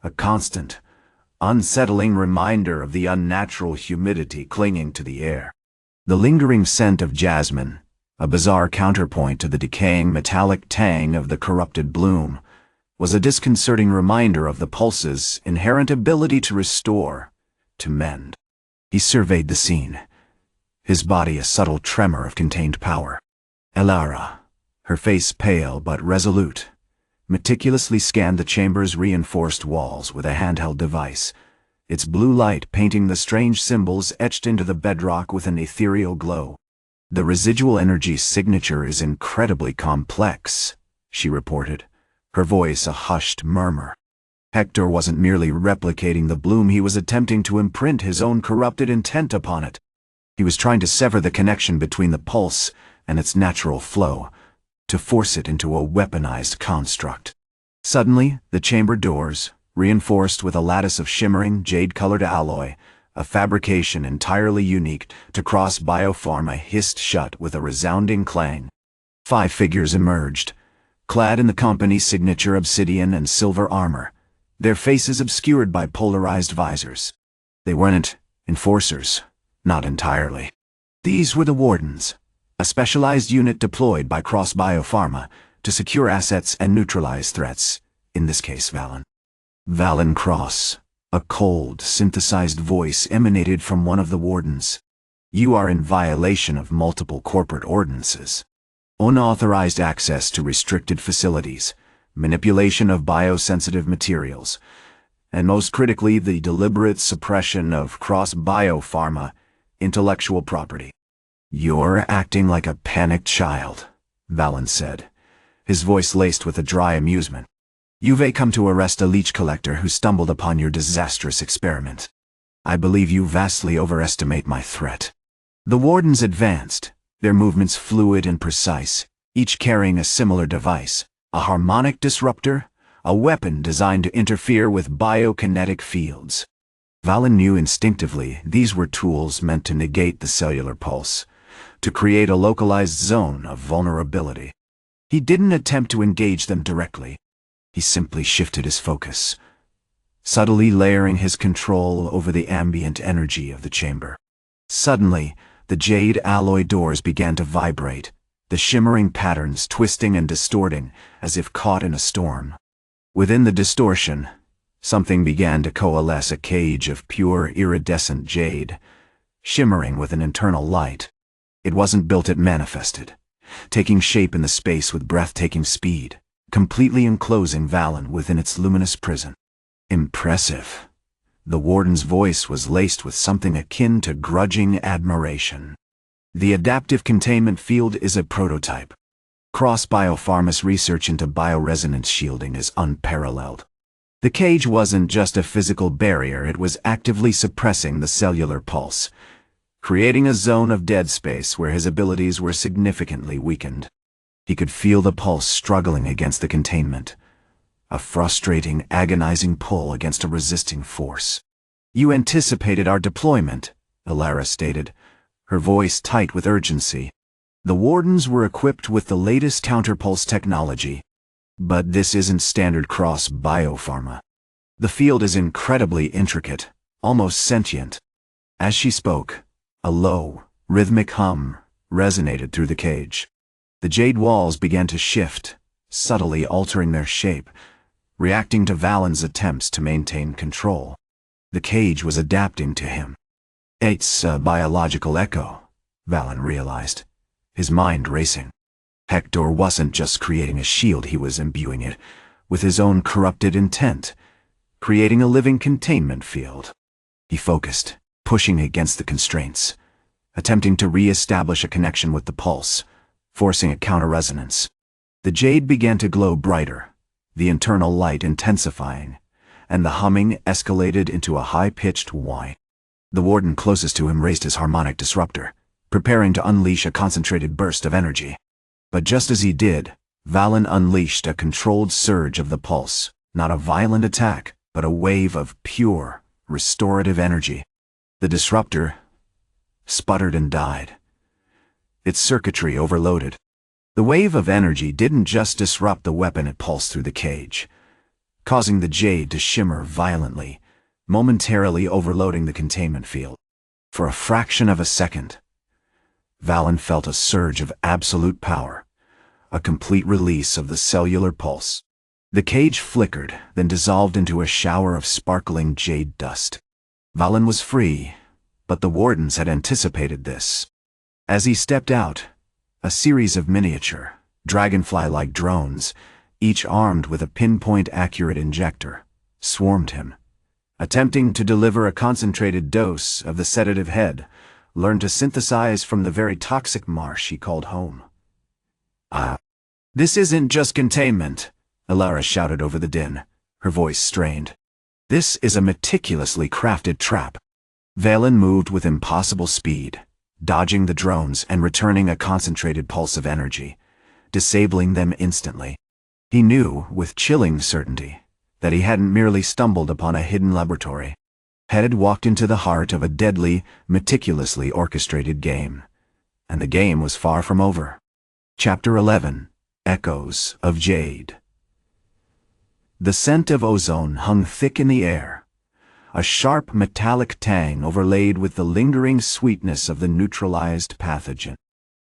Speaker 1: a constant, unsettling reminder of the unnatural humidity clinging to the air. The lingering scent of jasmine, a bizarre counterpoint to the decaying metallic tang of the corrupted bloom, was a disconcerting reminder of the pulse's inherent ability to restore, to mend. He surveyed the scene, his body a subtle tremor of contained power. Ilara, her face pale but resolute, meticulously scanned the chamber's reinforced walls with a handheld device, its blue light painting the strange symbols etched into the bedrock with an ethereal glow. "The residual energy signature is incredibly complex," she reported, her voice a hushed murmur. Hektor wasn't merely replicating the bloom, he was attempting to imprint his own corrupted intent upon it. He was trying to sever the connection between the pulse and its natural flow, to force it into a weaponized construct. Suddenly, the chamber doors, reinforced with a lattice of shimmering, jade-colored alloy, a fabrication entirely unique to Cross Bio-Pharma, hissed shut with a resounding clang. 5 figures emerged, clad in the company's signature obsidian and silver armor, their faces obscured by polarized visors. They weren't enforcers, not entirely. These were the Wardens, a specialized unit deployed by Cross Bio-Pharma to secure assets and neutralize threats, in this case Valen. Valen Cross, a cold, synthesized voice emanated from one of the wardens. You are in violation of multiple corporate ordinances. Unauthorized access to restricted facilities, manipulation of biosensitive materials, and most critically the deliberate suppression of Cross Bio-Pharma intellectual property. You're acting like a panicked child, Valen said, his voice laced with a dry amusement. You've come to arrest a Leech-Collector who stumbled upon your disastrous experiment. I believe you vastly overestimate my threat. The wardens advanced, their movements fluid and precise, each carrying a similar device, a harmonic disruptor, a weapon designed to interfere with biokinetic fields. Valen knew instinctively these were tools meant to negate the cellular pulse, to create a localized zone of vulnerability. He didn't attempt to engage them directly. He simply shifted his focus, subtly layering his control over the ambient energy of the chamber. Suddenly, the jade alloy doors began to vibrate, the shimmering patterns twisting and distorting as if caught in a storm. Within the distortion, something began to coalesce, a cage of pure iridescent jade, shimmering with an internal light. It wasn't built, it manifested, taking shape in the space with breathtaking speed, completely enclosing Valen within its luminous prison. Impressive. The warden's voice was laced with something akin to grudging admiration. The adaptive containment field is a prototype. Cross Bio-Pharma's research into bioresonance shielding is unparalleled. The cage wasn't just a physical barrier, it was actively suppressing the cellular pulse, creating a zone of dead space where his abilities were significantly weakened. He could feel the pulse struggling against the containment, a frustrating, agonizing pull against a resisting force. You anticipated our deployment, Alara stated, her voice tight with urgency. The wardens were equipped with the latest counterpulse technology, but this isn't standard Cross Bio-Pharma. The field is incredibly intricate, almost sentient. As she spoke, a low, rhythmic hum resonated through the cage. The jade walls began to shift, subtly altering their shape, reacting to Valen's attempts to maintain control. The cage was adapting to him. It's a biological echo, Valen realized, his mind racing. Hektor wasn't just creating a shield, he was imbuing it with his own corrupted intent, creating a living containment field. He focused, pushing against the constraints, attempting to re-establish a connection with the pulse, forcing a counter-resonance. The jade began to glow brighter, the internal light intensifying, and the humming escalated into a high-pitched whine. The warden closest to him raised his harmonic disruptor, preparing to unleash a concentrated burst of energy. But just as he did, Valen unleashed a controlled surge of the pulse, not a violent attack, but a wave of pure, restorative energy. The disruptor sputtered and died, its circuitry overloaded. The wave of energy didn't just disrupt the weapon, it pulsed through the cage, causing the jade to shimmer violently, momentarily overloading the containment field. For a fraction of a second, Valen felt a surge of absolute power, a complete release of the cellular pulse. The cage flickered, then dissolved into a shower of sparkling jade dust. Valen was free, but the wardens had anticipated this. As he stepped out, a series of miniature, dragonfly-like drones, each armed with a pinpoint-accurate injector, swarmed him. Attempting to deliver a concentrated dose of the sedative head, learned to synthesize from the very toxic marsh he called home. This isn't just containment, Alara shouted over the din, her voice strained. This is a meticulously crafted trap. Valen moved with impossible speed, dodging the drones and returning a concentrated pulse of energy, disabling them instantly. He knew, with chilling certainty, that he hadn't merely stumbled upon a hidden laboratory. Had walked into the heart of a deadly, meticulously orchestrated game. And the game was far from over. Chapter 11. Echoes of Jade. The scent of ozone hung thick in the air, a sharp metallic tang overlaid with the lingering sweetness of the neutralized pathogen.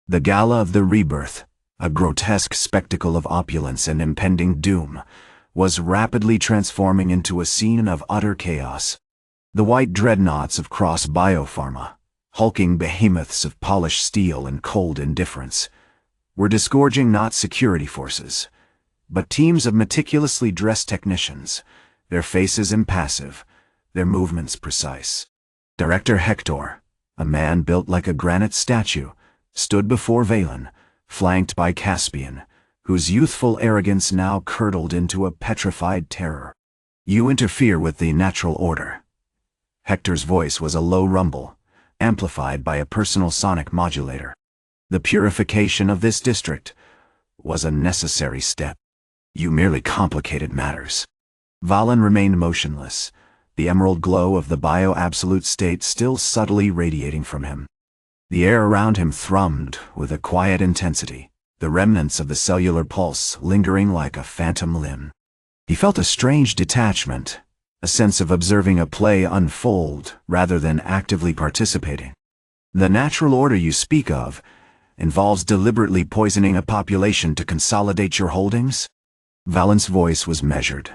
Speaker 1: The gala of the rebirth, a grotesque spectacle of opulence and impending doom, was rapidly transforming into a scene of utter chaos. The white dreadnoughts of Cross Bio-Pharma, hulking behemoths of polished steel and cold indifference, were disgorging not security forces, but teams of meticulously dressed technicians, their faces impassive, their movements precise. Director Hektor, a man built like a granite statue, stood before Valen, flanked by Caspian, whose youthful arrogance now curdled into a petrified terror. "You interfere with the natural order." Hektor's voice was a low rumble, amplified by a personal sonic modulator. "The purification of this district was a necessary step. You merely complicated matters." Valen remained motionless, the emerald glow of the bio-absolute state still subtly radiating from him. The air around him thrummed with a quiet intensity, the remnants of the cellular pulse lingering like a phantom limb. He felt a strange detachment, a sense of observing a play unfold rather than actively participating. "The natural order you speak of involves deliberately poisoning a population to consolidate your holdings?" Valen's voice was measured,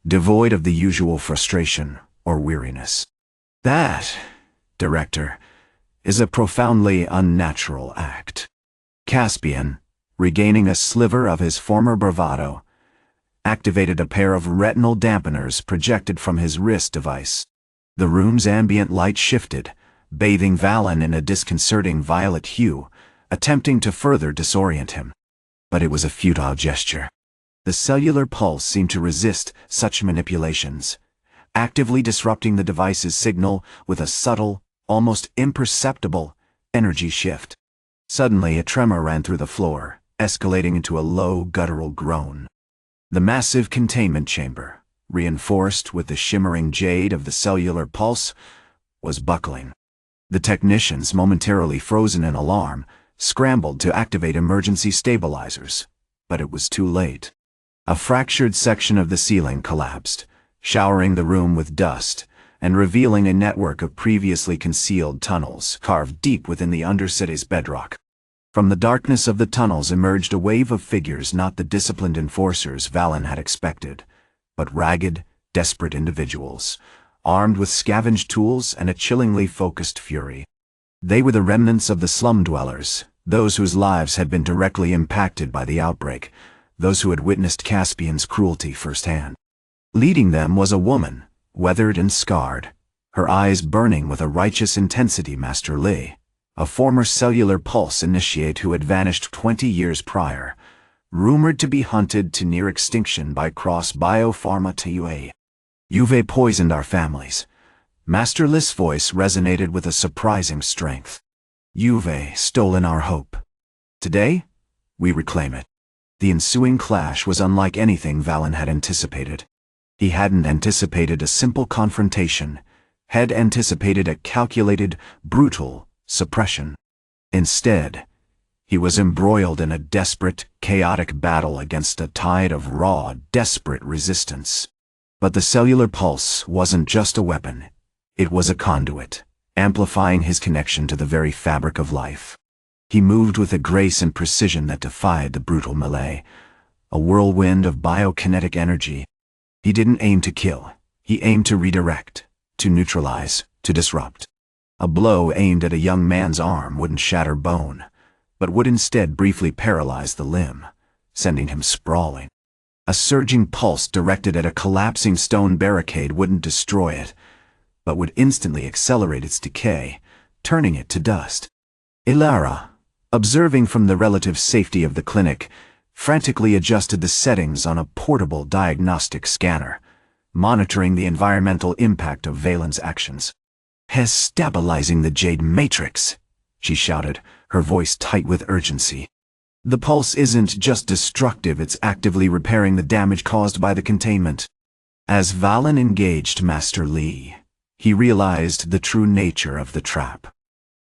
Speaker 1: devoid of the usual frustration or weariness. "That, Director, is a profoundly unnatural act." Caspian, regaining a sliver of his former bravado, activated a pair of retinal dampeners projected from his wrist device. The room's ambient light shifted, bathing Valen in a disconcerting violet hue, attempting to further disorient him. But it was a futile gesture. The cellular pulse seemed to resist such manipulations, actively disrupting the device's signal with a subtle, almost imperceptible, energy shift. Suddenly, a tremor ran through the floor, escalating into a low, guttural groan. The massive containment chamber, reinforced with the shimmering jade of the cellular pulse, was buckling. The technicians, momentarily frozen in alarm, scrambled to activate emergency stabilizers, but it was too late. A fractured section of the ceiling collapsed, showering the room with dust and revealing a network of previously concealed tunnels carved deep within the Undercity's bedrock. From the darkness of the tunnels emerged a wave of figures, not the disciplined enforcers Valen had expected, but ragged, desperate individuals, armed with scavenged tools and a chillingly focused fury. They were the remnants of the slum dwellers, those whose lives had been directly impacted by the outbreak, those who had witnessed Caspian's cruelty firsthand. Leading them was a woman, weathered and scarred, her eyes burning with a righteous intensity. Master Lee, a former Cellular Pulse initiate who had vanished 20 years prior, rumored to be hunted to near extinction by Cross Bio-Pharma TUA. "You've poisoned our families." Master Li's voice resonated with a surprising strength. "You've stolen our hope. Today, we reclaim it." The ensuing clash was unlike anything Valen had anticipated. He hadn't anticipated a simple confrontation, had anticipated a calculated, brutal suppression. Instead, he was embroiled in a desperate, chaotic battle against a tide of raw, desperate resistance. But the cellular pulse wasn't just a weapon. It was a conduit, amplifying his connection to the very fabric of life. He moved with a grace and precision that defied the brutal melee, a whirlwind of biokinetic energy. He didn't aim to kill. He aimed to redirect, to neutralize, to disrupt. A blow aimed at a young man's arm wouldn't shatter bone, but would instead briefly paralyze the limb, sending him sprawling. A surging pulse directed at a collapsing stone barricade wouldn't destroy it, but would instantly accelerate its decay, turning it to dust. Ilara, observing from the relative safety of the clinic, frantically adjusted the settings on a portable diagnostic scanner, monitoring the environmental impact of Valen's actions. "He's stabilizing the Jade Matrix," she shouted, her voice tight with urgency. "The pulse isn't just destructive, it's actively repairing the damage caused by the containment." As Valen engaged Master Li, he realized the true nature of the trap.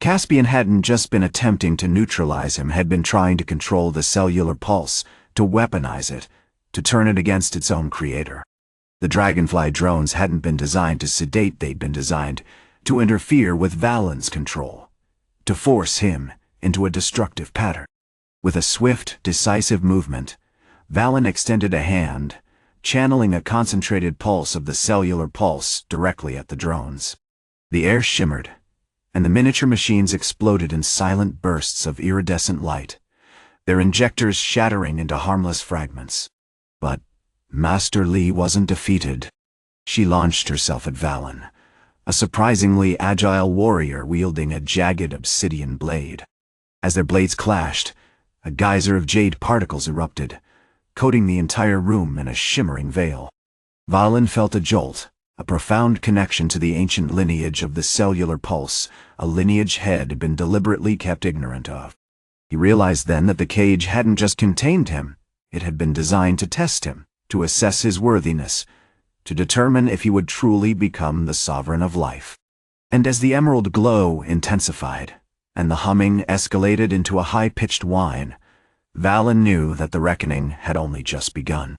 Speaker 1: Caspian hadn't just been attempting to neutralize him, had been trying to control the cellular pulse, to weaponize it, to turn it against its own creator. The Dragonfly drones hadn't been designed to sedate, they'd been designed to interfere with Valen's control, to force him into a destructive pattern. With a swift, decisive movement, Valen extended a hand, channeling a concentrated pulse of the cellular pulse directly at the drones. The air shimmered, and the miniature machines exploded in silent bursts of iridescent light, their injectors shattering into harmless fragments. But Master Li wasn't defeated. She launched herself at Valen, a surprisingly agile warrior wielding a jagged obsidian blade. As their blades clashed, a geyser of jade particles erupted, coating the entire room in a shimmering veil. Valen felt a jolt, a profound connection to the ancient lineage of the cellular pulse, a lineage had been deliberately kept ignorant of. He realized then that the cage hadn't just contained him, it had been designed to test him, to assess his worthiness, to determine if he would truly become the sovereign of life. And as the emerald glow intensified, and the humming escalated into a high-pitched whine, Valen knew that the reckoning had only just begun.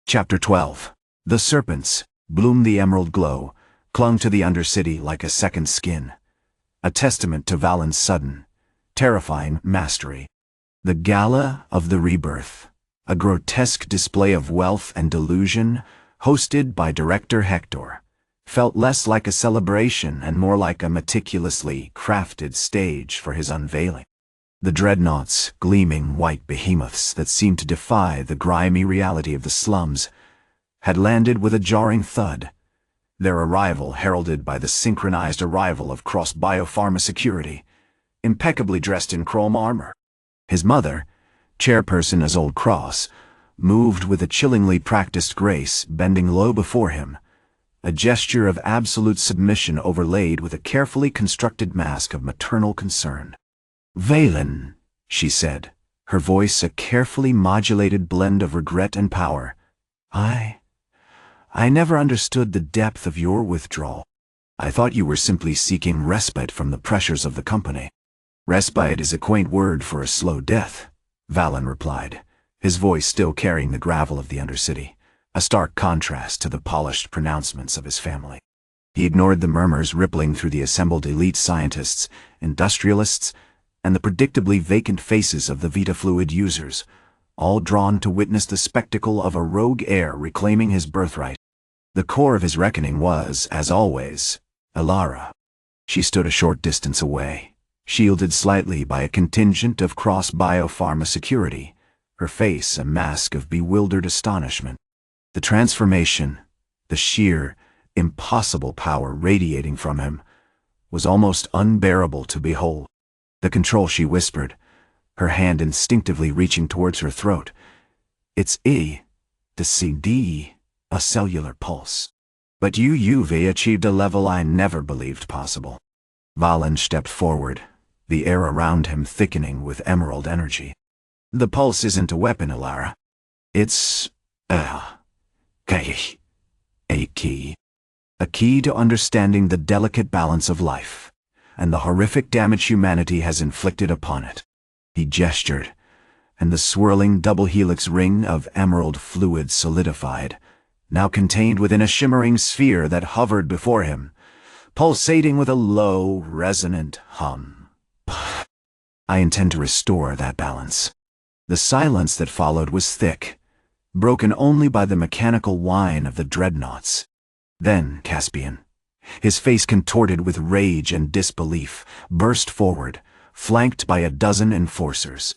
Speaker 1: Chapter 12. The serpents, Bloom the emerald glow, clung to the Undercity like a second skin, a testament to Valen's sudden, terrifying mastery. The Gala of the Rebirth, a grotesque display of wealth and delusion, hosted by Director Hektor, felt less like a celebration and more like a meticulously crafted stage for his unveiling. The dreadnoughts, gleaming white behemoths that seemed to defy the grimy reality of the slums, had landed with a jarring thud, their arrival heralded by the synchronized arrival of Cross Bio-Pharma security, impeccably dressed in chrome armor. His mother, chairperson as Old Cross, moved with a chillingly practiced grace, bending low before him, a gesture of absolute submission overlaid with a carefully constructed mask of maternal concern. "Valen," she said, her voice a carefully modulated blend of regret and power. I never understood the depth of your withdrawal. I thought you were simply seeking respite from the pressures of the company." "Respite is a quaint word for a slow death," Valen replied, his voice still carrying the gravel of the Undercity, a stark contrast to the polished pronouncements of his family. He ignored the murmurs rippling through the assembled elite scientists, industrialists, and the predictably vacant faces of the Vita-Fluid users, all drawn to witness the spectacle of a rogue heir reclaiming his birthright. The core of his reckoning was, as always, Alara. She stood a short distance away, shielded slightly by a contingent of Cross Bio-Pharma security, her face a mask of bewildered astonishment. The transformation, the sheer, impossible power radiating from him, was almost unbearable to behold. "The control," she whispered, her hand instinctively reaching towards her throat. "It's the CD, a cellular pulse. But you've achieved a level I never believed possible." Valen stepped forward, the air around him thickening with emerald energy. "The pulse isn't a weapon, Alara. It's a key. A key to understanding the delicate balance of life, and the horrific damage humanity has inflicted upon it." He gestured, and the swirling double helix ring of emerald fluid solidified, now contained within a shimmering sphere that hovered before him, pulsating with a low, resonant hum. "I intend to restore that balance." The silence that followed was thick, broken only by the mechanical whine of the dreadnoughts. Then Caspian, his face contorted with rage and disbelief, burst forward, flanked by a dozen enforcers.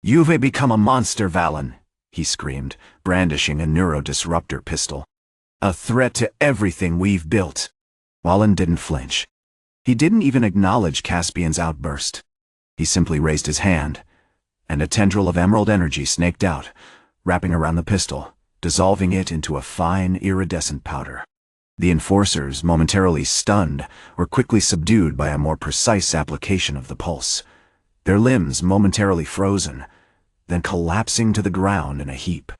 Speaker 1: "You've become a monster, Valen," he screamed, brandishing a neurodisruptor pistol. "A threat to everything we've built." Valen didn't flinch. He didn't even acknowledge Caspian's outburst. He simply raised his hand, and a tendril of emerald energy snaked out, wrapping around the pistol, dissolving it into a fine, iridescent powder. The enforcers, momentarily stunned, were quickly subdued by a more precise application of the pulse, their limbs momentarily frozen, then collapsing to the ground in a heap.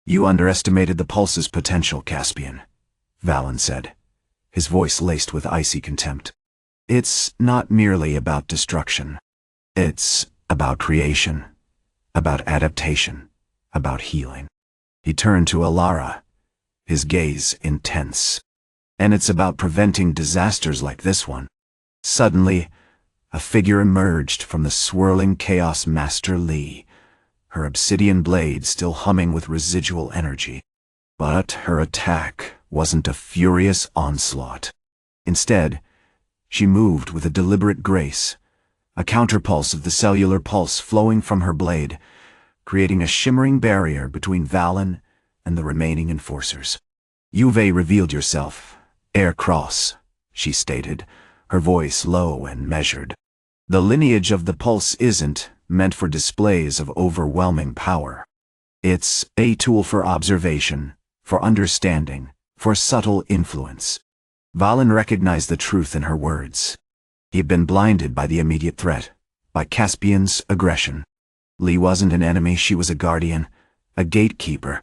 Speaker 1: "You underestimated the pulse's potential, Caspian," Valen said, his voice laced with icy contempt. "It's not merely about destruction. It's about creation, about adaptation, about healing." He turned to Alara, his gaze intense. "And it's about preventing disasters like this one." Suddenly, a figure emerged from the swirling chaos. Master Li, her obsidian blade still humming with residual energy. But her attack wasn't a furious onslaught. Instead, she moved with a deliberate grace, a counterpulse of the cellular pulse flowing from her blade, creating a shimmering barrier between Valen and the remaining enforcers. "You've revealed yourself, Heir Cross," she stated, her voice low and measured. "The lineage of the pulse isn't meant for displays of overwhelming power. It's a tool for observation, for understanding, for subtle influence." Valen recognized the truth in her words. He had been blinded by the immediate threat, by Caspian's aggression. Lee wasn't an enemy, she was a guardian, a gatekeeper,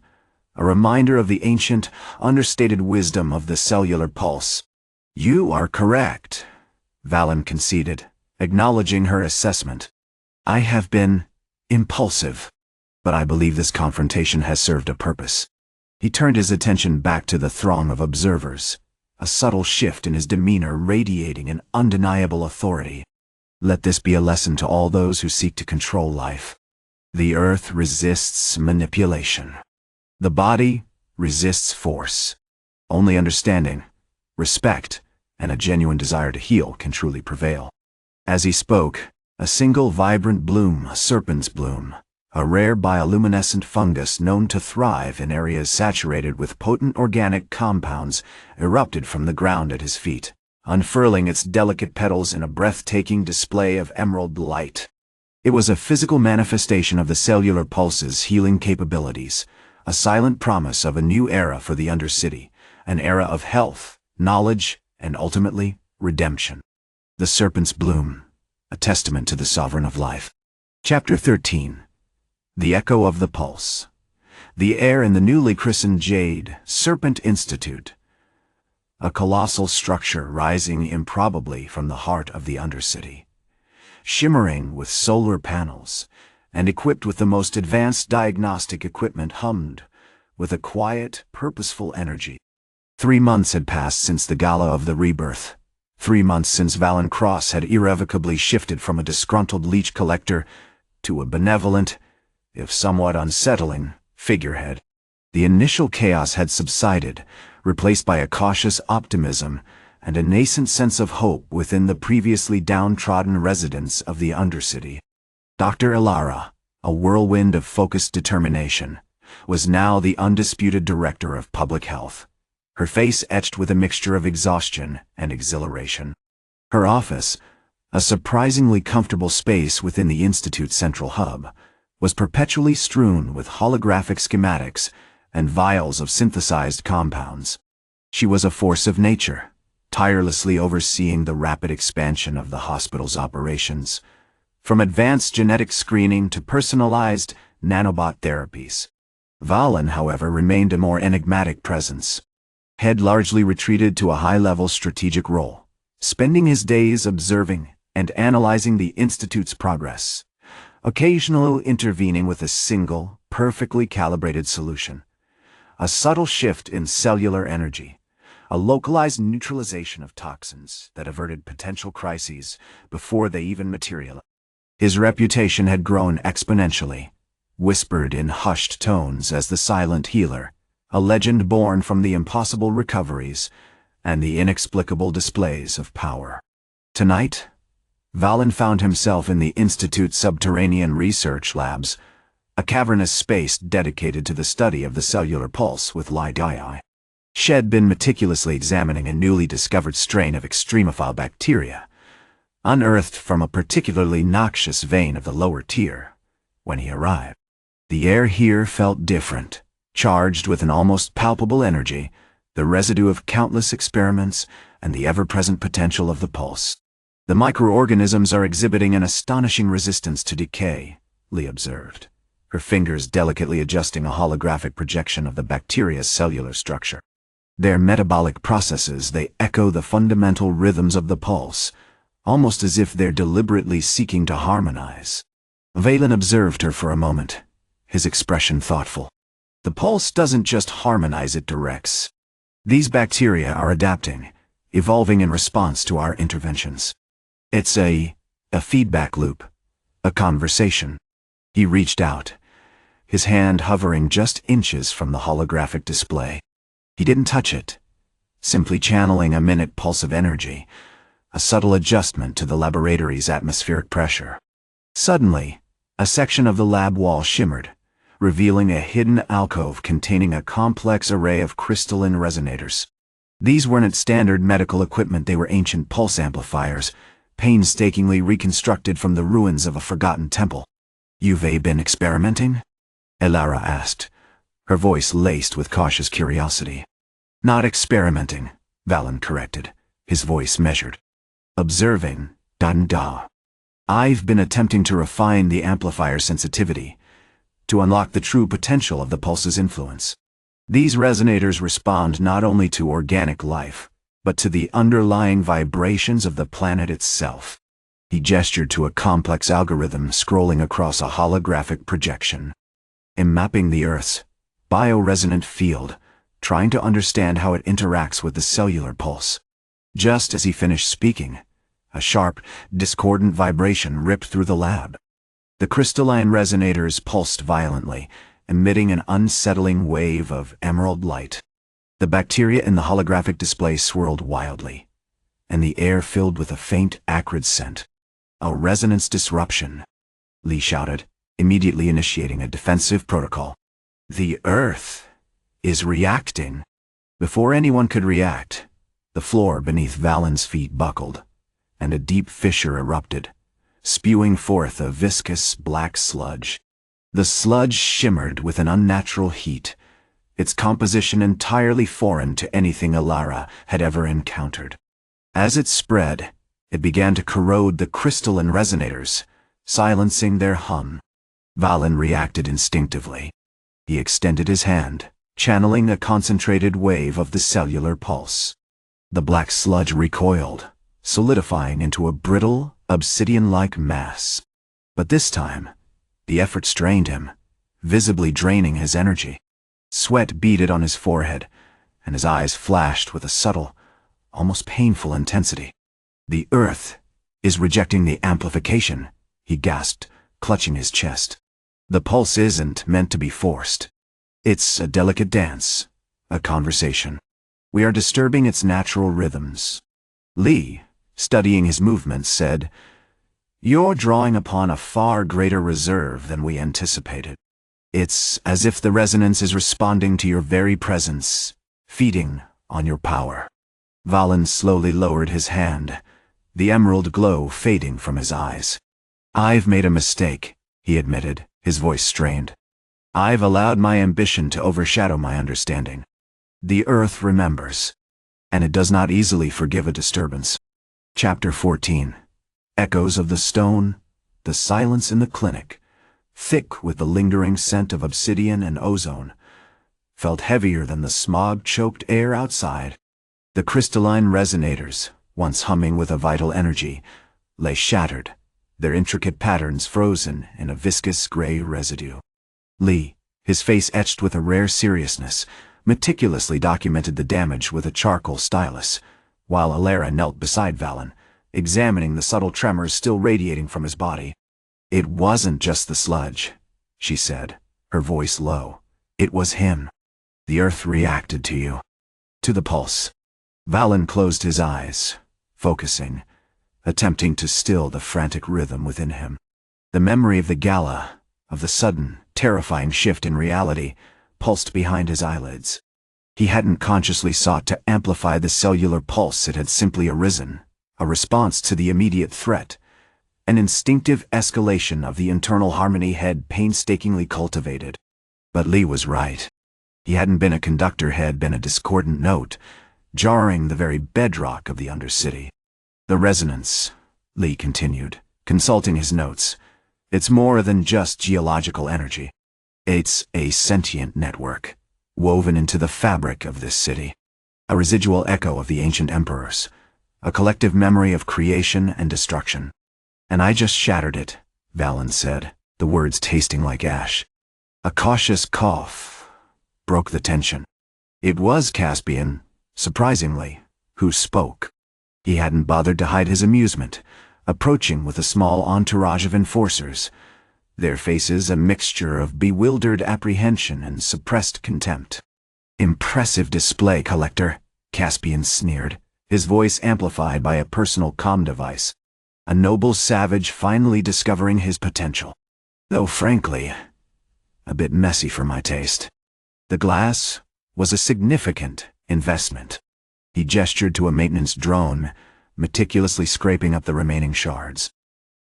Speaker 1: a reminder of the ancient, understated wisdom of the cellular pulse. "You are correct," Valen conceded, acknowledging her assessment. "I have been impulsive, but I believe this confrontation has served a purpose." He turned his attention back to the throng of observers, a subtle shift in his demeanor radiating an undeniable authority. "Let this be a lesson to all those who seek to control life. The earth resists manipulation. The body resists force. Only understanding, respect, and a genuine desire to heal can truly prevail." As he spoke, a single vibrant bloom, a serpent's bloom, a rare bioluminescent fungus known to thrive in areas saturated with potent organic compounds, erupted from the ground at his feet, unfurling its delicate petals in a breathtaking display of emerald light. It was a physical manifestation of the cellular pulse's healing capabilities, a silent promise of a new era for the Undercity, an era of health, knowledge, and ultimately, redemption. The serpent's bloom, a testament to the sovereign of life. Chapter 13. The Echo of the Pulse. The Heir in the newly christened Jade Serpent Institute. A colossal structure rising improbably from the heart of the Undercity. Shimmering with solar panels, and equipped with the most advanced diagnostic equipment, hummed with a quiet, purposeful energy. 3 months had passed since the Gala of the Rebirth. 3 months since Valen Cross had irrevocably shifted from a disgruntled Leech-Collector to a benevolent, if somewhat unsettling, figurehead. The initial chaos had subsided, replaced by a cautious optimism and a nascent sense of hope within the previously downtrodden residents of the Undercity. Dr. Ilara, a whirlwind of focused determination, was now the undisputed director of public health, her face etched with a mixture of exhaustion and exhilaration. Her office, a surprisingly comfortable space within the Institute's central hub, was perpetually strewn with holographic schematics and vials of synthesized compounds. She was a force of nature, tirelessly overseeing the rapid expansion of the hospital's operations, from advanced genetic screening to personalized nanobot therapies. Valen, however, remained a more enigmatic presence. Had largely retreated to a high-level strategic role, spending his days observing and analyzing the Institute's progress, occasionally intervening with a single, perfectly calibrated solution. A subtle shift in cellular energy, a localized neutralization of toxins that averted potential crises before they even materialized. His reputation had grown exponentially, whispered in hushed tones as the silent healer, a legend born from the impossible recoveries and the inexplicable displays of power. Tonight, Valen found himself in the Institute's subterranean research labs, a cavernous space dedicated to the study of the cellular pulse with lineage. She had been meticulously examining a newly discovered strain of extremophile bacteria, unearthed from a particularly noxious vein of the lower tier, when he arrived. The air here felt different, charged with an almost palpable energy, the residue of countless experiments and the ever-present potential of the pulse. "The microorganisms are exhibiting an astonishing resistance to decay," Lee observed, her fingers delicately adjusting a holographic projection of the bacteria's cellular structure. "Their metabolic processes, they echo the fundamental rhythms of the pulse, almost as if they're deliberately seeking to harmonize." Valen observed her for a moment, his expression thoughtful. "The pulse doesn't just harmonize, it directs. These bacteria are adapting, evolving in response to our interventions. It's a feedback loop, a conversation." He reached out, his hand hovering just inches from the holographic display. He didn't touch it, simply channeling a minute pulse of energy, a subtle adjustment to the laboratory's atmospheric pressure. Suddenly, a section of the lab wall shimmered, revealing a hidden alcove containing a complex array of crystalline resonators. These weren't standard medical equipment, they were ancient pulse amplifiers, painstakingly reconstructed from the ruins of a forgotten temple. "You've been experimenting?" Elara asked, her voice laced with cautious curiosity. "Not experimenting," Valen corrected, his voice measured. "Observing, da. I've been attempting to refine the amplifier sensitivity, to unlock the true potential of the pulse's influence. These resonators respond not only to organic life, but to the underlying vibrations of the planet itself." He gestured to a complex algorithm scrolling across a holographic projection. "In mapping the Earth's bioresonant field, trying to understand how it interacts with the cellular pulse." Just as he finished speaking, a sharp, discordant vibration ripped through the lab. The crystalline resonators pulsed violently, emitting an unsettling wave of emerald light. The bacteria in the holographic display swirled wildly, and the air filled with a faint, acrid scent. "A resonance disruption," Lee shouted, immediately initiating a defensive protocol. "The Earth is reacting." Before anyone could react, the floor beneath Valen's feet buckled, and a deep fissure erupted, spewing forth a viscous black sludge. The sludge shimmered with an unnatural heat, its composition entirely foreign to anything Elara had ever encountered. As it spread, it began to corrode the crystalline resonators, silencing their hum. Valen reacted instinctively. He extended his hand, channeling a concentrated wave of the cellular pulse. The black sludge recoiled, solidifying into a brittle, obsidian-like mass. But this time, the effort strained him, visibly draining his energy. Sweat beaded on his forehead, and his eyes flashed with a subtle, almost painful intensity. "The Earth is rejecting the amplification," he gasped, clutching his chest. "The pulse isn't meant to be forced. It's a delicate dance, a conversation. We are disturbing its natural rhythms." Lee, studying his movements, said, "You're drawing upon a far greater reserve than we anticipated. It's as if the resonance is responding to your very presence, feeding on your power." Valen slowly lowered his hand, the emerald glow fading from his eyes. "I've made a mistake," he admitted, his voice strained. "I've allowed my ambition to overshadow my understanding. The Earth remembers, and it does not easily forgive a disturbance." Chapter 14. Echoes of the Stone, the silence in the clinic, thick with the lingering scent of obsidian and ozone, felt heavier than the smog-choked air outside. The crystalline resonators, once humming with a vital energy, lay shattered, their intricate patterns frozen in a viscous gray residue. Lee, his face etched with a rare seriousness, meticulously documented the damage with a charcoal stylus, while Elara knelt beside Valen, examining the subtle tremors still radiating from his body. "It wasn't just the sludge," she said, her voice low. "It was him. The Earth reacted to you. To the pulse." Valen closed his eyes, focusing, attempting to still the frantic rhythm within him. The memory of the gala, of the sudden, terrifying shift in reality, pulsed behind his eyelids. He hadn't consciously sought to amplify the cellular pulse, it had simply arisen, a response to the immediate threat, an instinctive escalation of the internal harmony head painstakingly cultivated. But Lee was right. He hadn't been a conductor, had been a discordant note, jarring the very bedrock of the Undercity. "The resonance," Lee continued, consulting his notes. "It's more than just geological energy. It's a sentient network, woven into the fabric of this city. A residual echo of the ancient emperors, a collective memory of creation and destruction." "And I just shattered it," Valen said, the words tasting like ash. A cautious cough broke the tension. It was Caspian, surprisingly, who spoke. He hadn't bothered to hide his amusement, approaching with a small entourage of enforcers, their faces a mixture of bewildered apprehension and suppressed contempt. "Impressive display, Collector," Caspian sneered, his voice amplified by a personal comm device. A noble savage finally discovering his potential. Though frankly, a bit messy for my taste. The glass was a significant investment. He gestured to a maintenance drone, meticulously scraping up the remaining shards.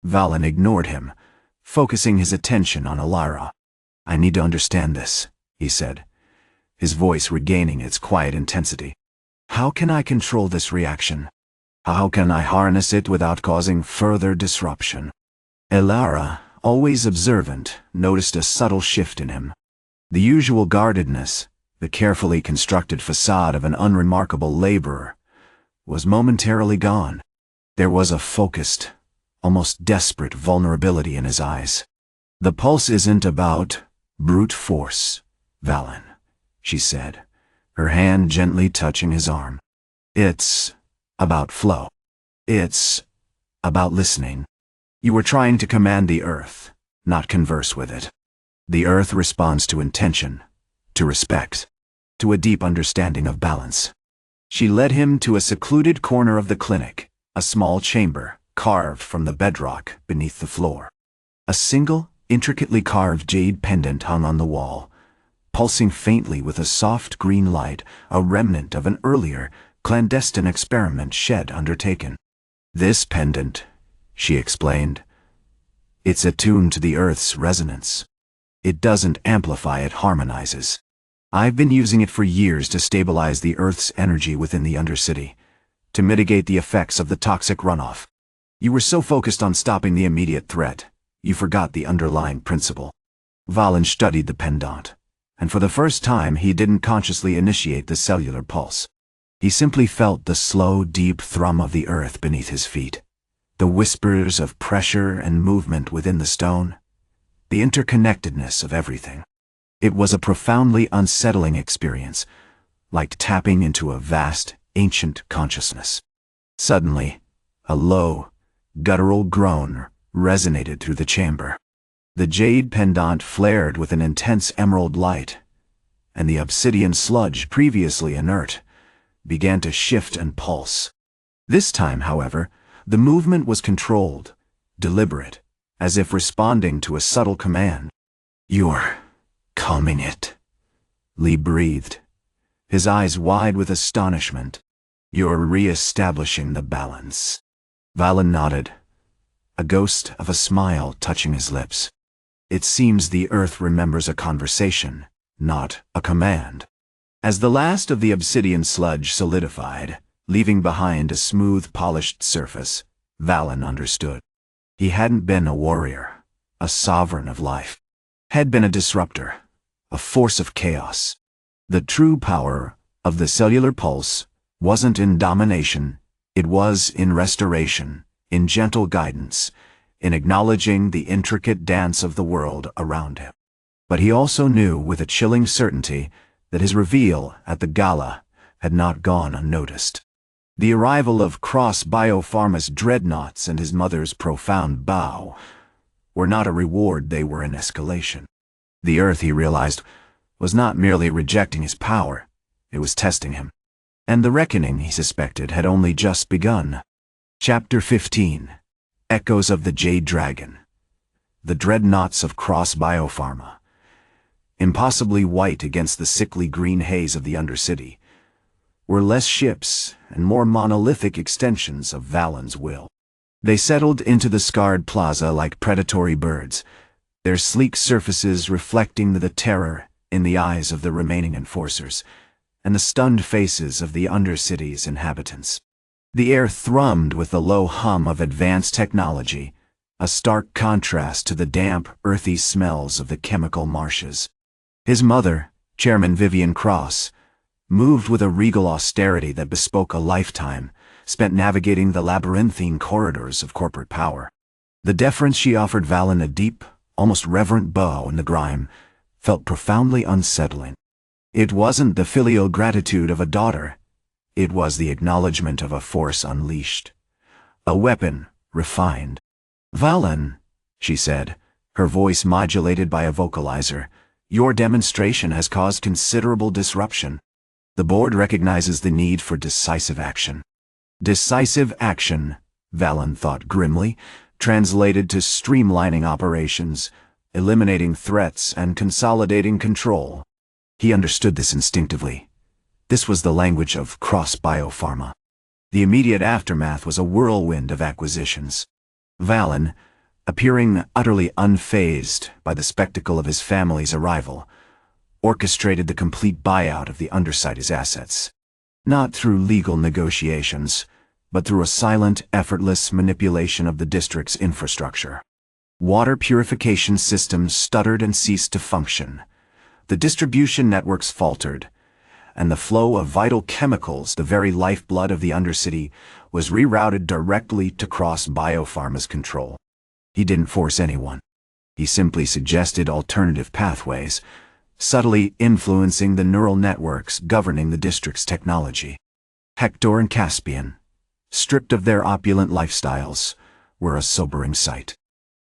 Speaker 1: Valen ignored him, focusing his attention on Alara. "I need to understand this," he said, his voice regaining its quiet intensity. "How can I control this reaction? How can I harness it without causing further disruption?" Alara, always observant, noticed a subtle shift in him. The usual guardedness, the carefully constructed facade of an unremarkable laborer, was momentarily gone. There was a focused, almost desperate vulnerability in his eyes. "The pulse isn't about brute force, Valen," she said, her hand gently touching his arm. "It's about flow. It's about listening. You were trying to command the earth, not converse with it. The earth responds to intention, to respect, to a deep understanding of balance." She led him to a secluded corner of the clinic, a small chamber carved from the bedrock beneath the floor. A single, intricately carved jade pendant hung on the wall, pulsing faintly with a soft green light, a remnant of an earlier, clandestine experiment shed undertaken. "This pendant," she explained, "it's attuned to the Earth's resonance. It doesn't amplify, it harmonizes. I've been using it for years to stabilize the Earth's energy within the Undercity, to mitigate the effects of the toxic runoff. You were so focused on stopping the immediate threat, you forgot the underlying principle." Valen studied the pendant, and for the first time he didn't consciously initiate the cellular pulse. He simply felt the slow, deep thrum of the earth beneath his feet, the whispers of pressure and movement within the stone, the interconnectedness of everything. It was a profoundly unsettling experience, like tapping into a vast, ancient consciousness. Suddenly, a low, guttural groan resonated through the chamber. The jade pendant flared with an intense emerald light, and the obsidian sludge, previously inert, began to shift and pulse. This time, however, the movement was controlled, deliberate, as if responding to a subtle command. "You're calming it," Lee breathed, his eyes wide with astonishment. "You're re-establishing the balance." Valen nodded, a ghost of a smile touching his lips. "It seems the earth remembers a conversation, not a command." As the last of the obsidian sludge solidified, leaving behind a smooth, polished surface, Valen understood. He hadn't been a warrior, a sovereign of life. Had been a disruptor, a force of chaos. The true power of the cellular pulse wasn't in domination, it was in restoration, in gentle guidance, in acknowledging the intricate dance of the world around him. But he also knew with a chilling certainty that his reveal at the gala had not gone unnoticed. The arrival of Cross Bio-Pharma's dreadnoughts and his mother's profound bow were not a reward, they were an escalation. The Earth, he realized, was not merely rejecting his power, it was testing him. And the reckoning, he suspected, had only just begun. Chapter 15. Echoes of the Jade Dragon. The dreadnoughts of Cross Bio-Pharma. Impossibly white against the sickly green haze of the Undercity, were less ships and more monolithic extensions of Valen's will. They settled into the scarred plaza like predatory birds, their sleek surfaces reflecting the terror in the eyes of the remaining enforcers, and the stunned faces of the Undercity's inhabitants. The air thrummed with the low hum of advanced technology, a stark contrast to the damp, earthy smells of the chemical marshes. His mother, Chairman Valen Cross, moved with a regal austerity that bespoke a lifetime spent navigating the labyrinthine corridors of corporate power. The deference she offered Valen, a deep, almost reverent bow in the grime, felt profoundly unsettling. It wasn't the filial gratitude of a daughter. It was the acknowledgement of a force unleashed, a weapon refined. "Valen," she said, her voice modulated by a vocalizer. "Your demonstration has caused considerable disruption. The board recognizes the need for decisive action." Decisive action, Valen thought grimly, translated to streamlining operations, eliminating threats, and consolidating control. He understood this instinctively. This was the language of Cross Bio-Pharma. The immediate aftermath was a whirlwind of acquisitions. Valen, appearing utterly unfazed by the spectacle of his family's arrival, orchestrated the complete buyout of the Undercity's assets. Not through legal negotiations, but through a silent, effortless manipulation of the district's infrastructure. Water purification systems stuttered and ceased to function. The distribution networks faltered, and the flow of vital chemicals, the very lifeblood of the Undercity, was rerouted directly to Cross Bio-Pharma's control. He didn't force anyone. He simply suggested alternative pathways, subtly influencing the neural networks governing the district's technology. Hektor and Caspian, stripped of their opulent lifestyles, were a sobering sight.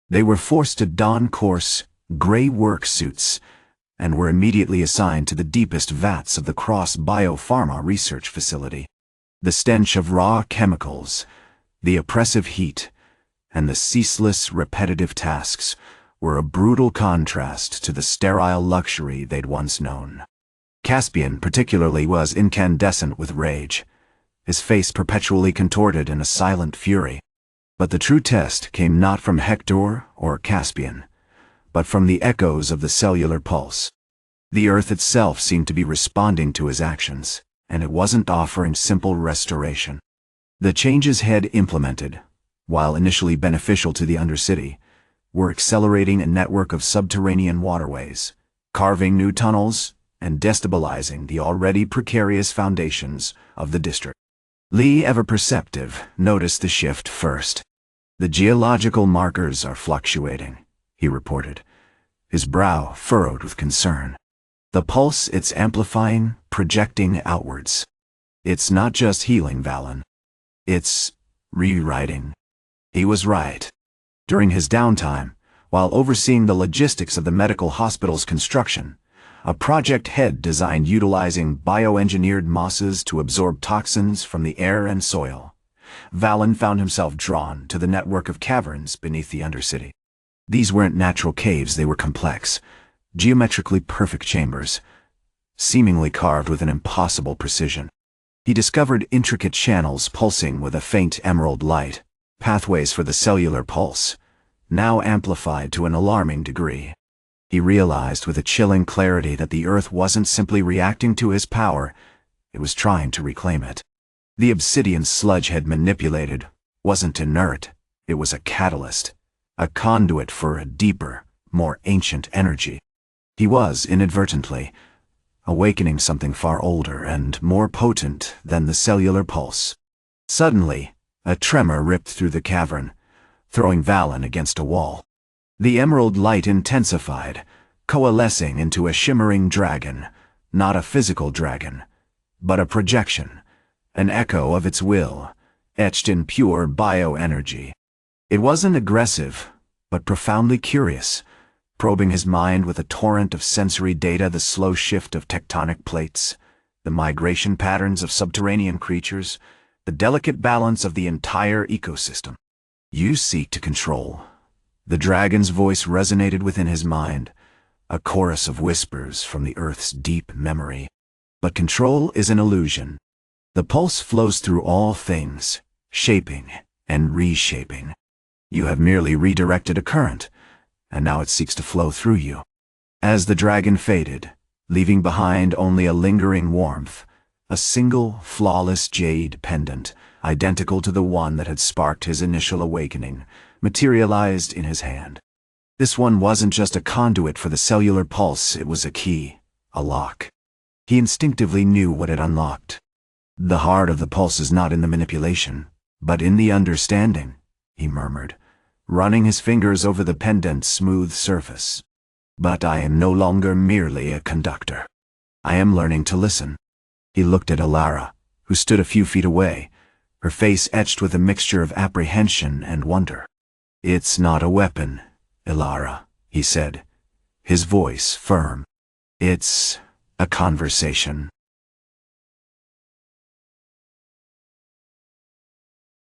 Speaker 1: They were forced to don coarse, gray work suits and were immediately assigned to the deepest vats of the Cross Bio-Pharma research facility. The stench of raw chemicals, the oppressive heat, and the ceaseless, repetitive tasks were a brutal contrast to the sterile luxury they'd once known. Caspian, particularly, was incandescent with rage, his face perpetually contorted in a silent fury. But the true test came not from Hektor or Caspian, but from the echoes of the cellular pulse. The Earth itself seemed to be responding to his actions, and it wasn't offering simple restoration. The changes Head implemented, while initially beneficial to the Undercity, were accelerating a network of subterranean waterways, carving new tunnels, and destabilizing the already precarious foundations of the district. Lee, ever perceptive, noticed the shift first. "The geological markers are fluctuating," he reported, his brow furrowed with concern. "The pulse, it's amplifying, projecting outwards. It's not just healing, Valen. It's rewriting." He was right. During his downtime, while overseeing the logistics of the medical hospital's construction, a project Head designed utilizing bioengineered mosses to absorb toxins from the air and soil. Valen found himself drawn to the network of caverns beneath the Undercity. These weren't natural caves, they were complex, geometrically perfect chambers, seemingly carved with an impossible precision. He discovered intricate channels pulsing with a faint emerald light, pathways for the cellular pulse, now amplified to an alarming degree. He realized with a chilling clarity that the Earth wasn't simply reacting to his power, it was trying to reclaim it. The obsidian sludge Head manipulated wasn't inert, it was a catalyst, a conduit for a deeper, more ancient energy. He was, inadvertently, awakening something far older and more potent than the cellular pulse. Suddenly, a tremor ripped through the cavern, throwing Valen against a wall. The emerald light intensified, coalescing into a shimmering dragon, not a physical dragon, but a projection, an echo of its will, etched in pure bioenergy. It wasn't aggressive, but profoundly curious, probing his mind with a torrent of sensory data, the slow shift of tectonic plates, the migration patterns of subterranean creatures, the delicate balance of the entire ecosystem. "You seek to control." The dragon's voice resonated within his mind, a chorus of whispers from the Earth's deep memory. But control is an illusion. The pulse flows through all things, shaping and reshaping. You have merely redirected a current, and now it seeks to flow through you. As the dragon faded, leaving behind only a lingering warmth, a single, flawless jade pendant, identical to the one that had sparked his initial awakening, materialized in his hand. This one wasn't just a conduit for the cellular pulse, it was a key, a lock. He instinctively knew what it unlocked. "The heart of the pulse is not in the manipulation, but in the understanding," he murmured, running his fingers over the pendant's smooth surface. "But I am no longer merely a conductor. I am learning to listen." He looked at Alara, who stood a few feet away, her face etched with a mixture of apprehension and wonder. "It's not a weapon, Alara," he said, his voice firm. It's a conversation.